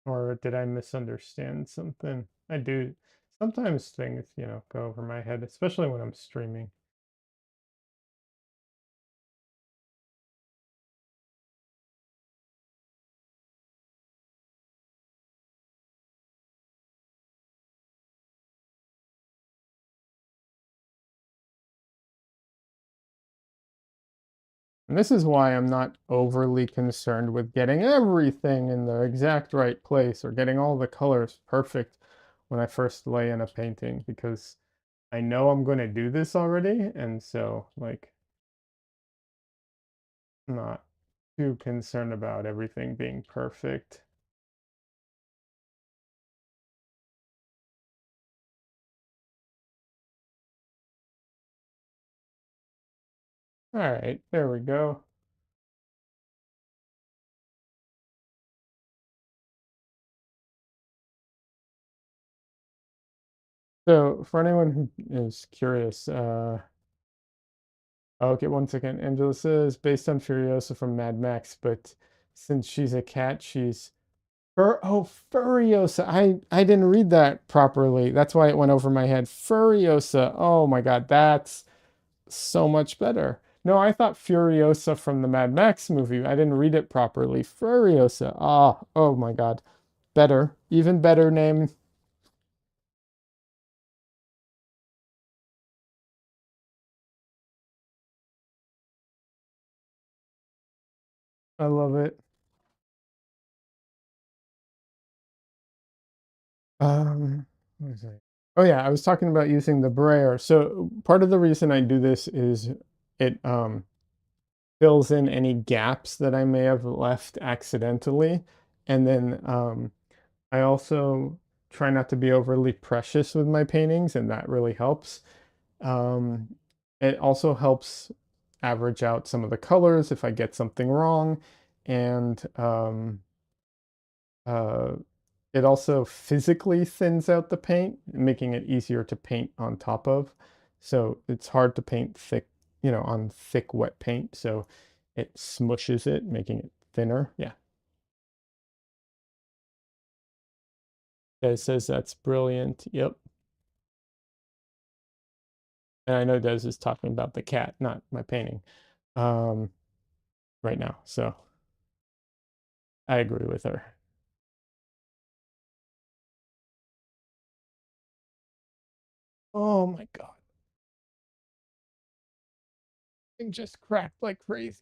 Or did I misunderstand something? I do. Sometimes things, go over my head, especially when I'm streaming. And this is why I'm not overly concerned with getting everything in the exact right place or getting all the colors perfect when I first lay in a painting, because I know I'm going to do this already. And so, like, I'm not too concerned about everything being perfect. All right, there we go. So, for anyone who is curious, okay, one second. Angela says, based on Furiosa from Mad Max, but since she's a cat, she's Furiosa. I didn't read that properly. That's why it went over my head. Furiosa. Oh my God, that's so much better. No, I thought Furiosa from the Mad Max movie. I didn't read it properly. Furiosa. Ah, oh my God. Better. Even better name. I love it. What was I? Oh yeah, I was talking about using the brayer. So part of the reason I do this is it fills in any gaps that I may have left accidentally. And then I also try not to be overly precious with my paintings, and that really helps. Um, it also helps average out some of the colors if I get something wrong. And uh, it also physically thins out the paint, making it easier to paint on top of. So it's hard to paint thick, on thick wet paint. So it smushes it, making it thinner. Yeah. It says that's brilliant. Yep. And I know Des is talking about the cat, not my painting, um, right now. So I agree with her. Oh my God. Thing just cracked like crazy.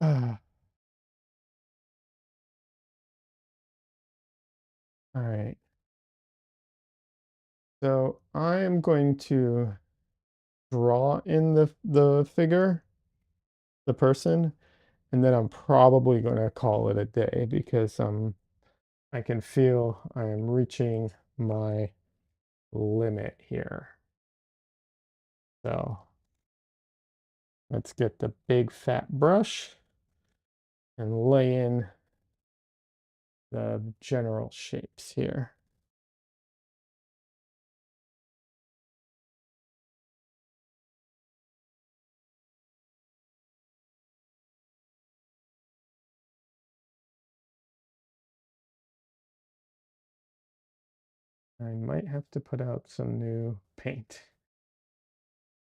All right. So I am going to draw in the figure, the person, and then I'm probably going to call it a day because I can feel I am reaching my limit here. So let's get the big fat brush and lay in the general shapes here. I might have to put out some new paint.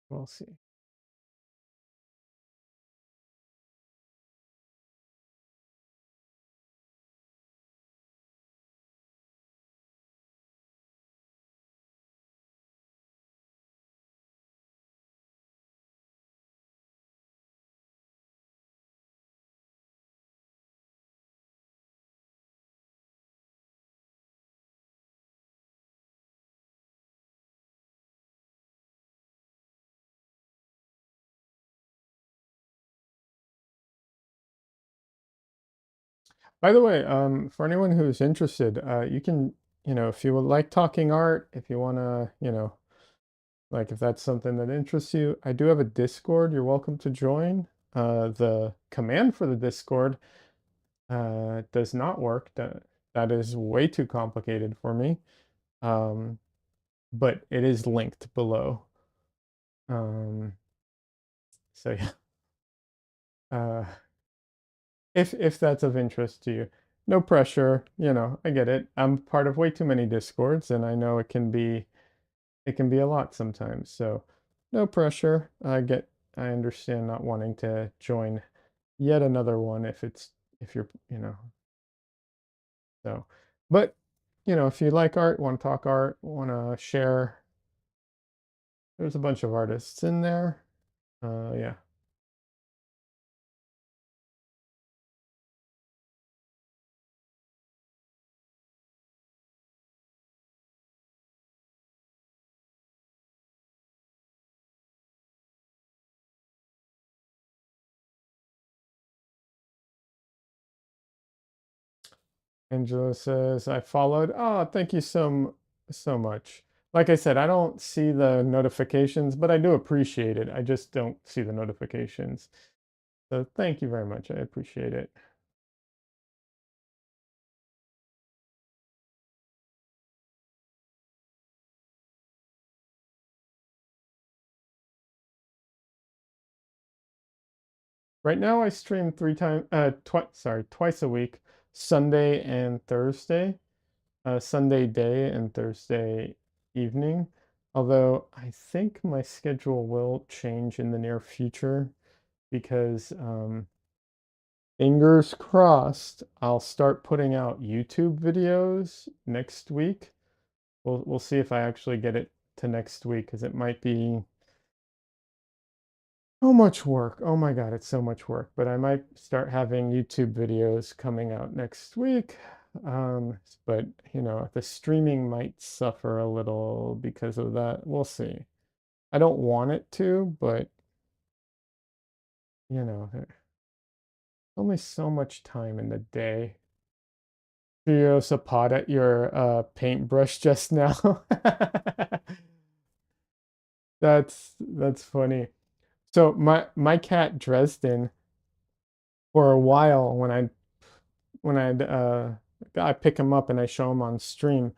We'll see. By the way, for anyone who's interested, you can, if you would like talking art, if you want to, like if that's something that interests you, I do have a Discord. You're welcome to join. The command for the Discord does not work. That is way too complicated for me. Um, but it is linked below. Um, so yeah, uh, if that's of interest to you, no pressure. I get it. I'm part of way too many Discords, and I know it can be a lot sometimes. So no pressure. I understand not wanting to join yet another one if you're so. But if you like art, want to talk art, want to share, there's a bunch of artists in there. Yeah. Angela says, I followed. Oh, thank you so much. Like I said, I don't see the notifications, but I do appreciate it. I just don't see the notifications. So thank you very much. I appreciate it. Right now I stream twice a week, Sunday and Thursday, Sunday day and Thursday evening. Although I think my schedule will change in the near future because fingers crossed, I'll start putting out YouTube videos next week. We'll see if I actually get it to next week because it might be so much work. Oh my God, it's so much work. But I might start having YouTube videos coming out next week. But the streaming might suffer a little because of that. We'll see. I don't want it to, but there's only so much time in the day. Threw a pot at your paintbrush just now. That's funny. So my cat Dresden, for a while when I pick him up and I show him on stream,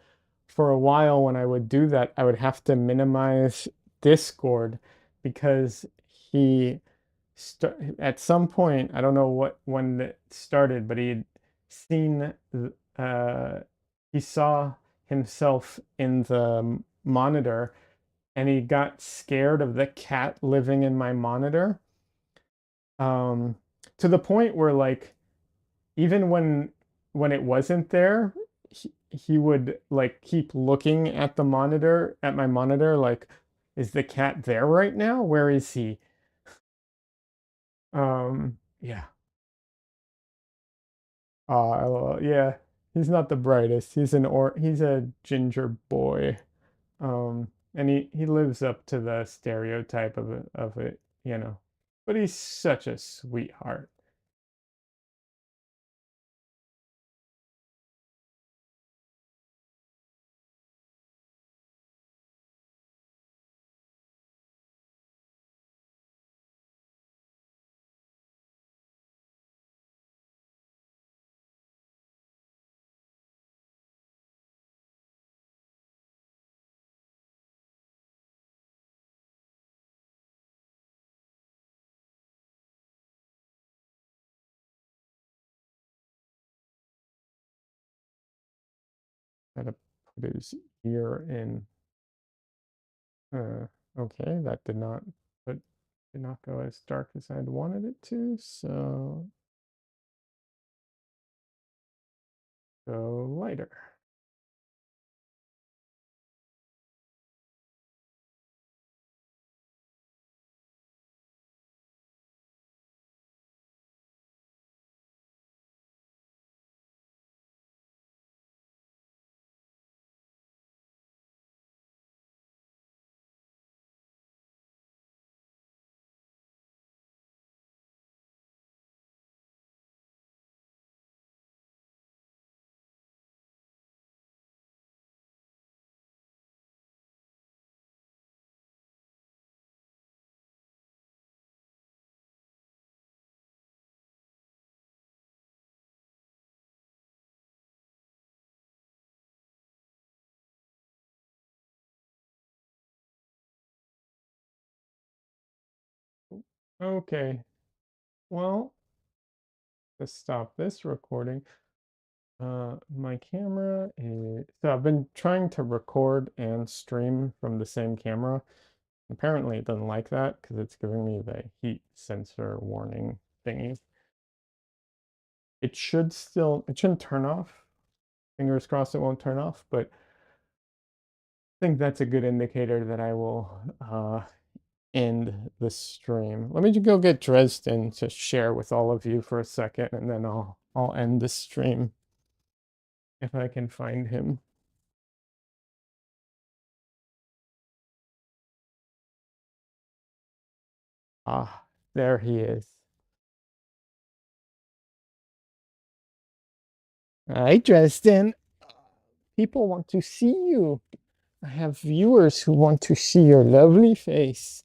for a while when I would do that, I would have to minimize Discord because he at some point, I don't know when it started, but he had seen uh he saw himself in the monitor and he got scared of the cat living in my monitor. Um to the point where like even when it wasn't there, he would like keep looking at the monitor, at my monitor, like, is the cat there right now? Where is he? Yeah. Yeah. He's not the brightest. He's a ginger boy. And he lives up to the stereotype of it, you know. But he's such a sweetheart. Gotta put his ear in. Okay, that but did not go as dark as I'd wanted it to, so go lighter. Okay, well, to stop this recording, my camera is, so I've been trying to record and stream from the same camera. Apparently it doesn't like that because it's giving me the heat sensor warning thingy. It shouldn't turn off. Fingers crossed it won't turn off, but I think that's a good indicator that I will end the stream. Let me just go get Dresden to share with all of you for a second, and then I'll end the stream if I can find him. Ah, there he is. Hi, Dresden. People want to see you. I have viewers who want to see your lovely face.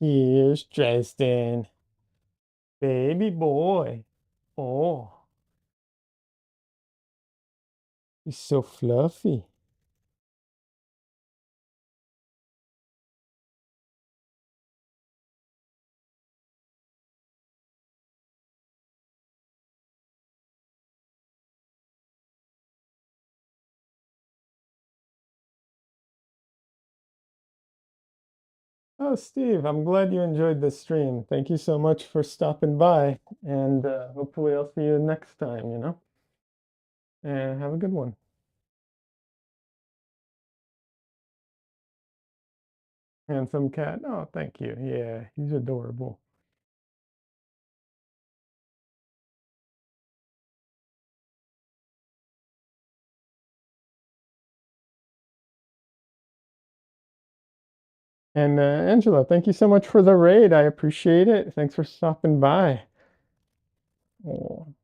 Here's Dresden. Baby boy. Oh, he's so fluffy. Oh, Steve, I'm glad you enjoyed this stream. Thank you so much for stopping by, and hopefully I'll see you next time, you know? And have a good one. Handsome cat. Oh, thank you. Yeah, he's adorable. And Angela, thank you so much for the raid. I appreciate it. Thanks for stopping by. Oh,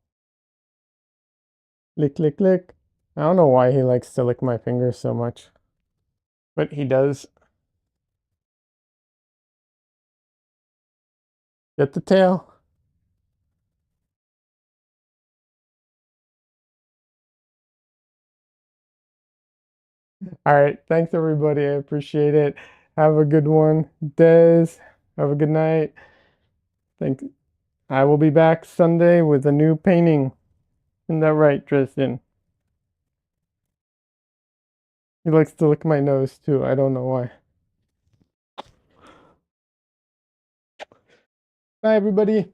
lick, lick, lick. I don't know why he likes to lick my fingers so much, but he does. Get the tail. All right. Thanks, everybody. I appreciate it. Have a good one. Des, have a good night. Thank. I will be back Sunday with a new painting. Isn't that right, Dresden? He likes to lick my nose too. I don't know why. Bye, everybody.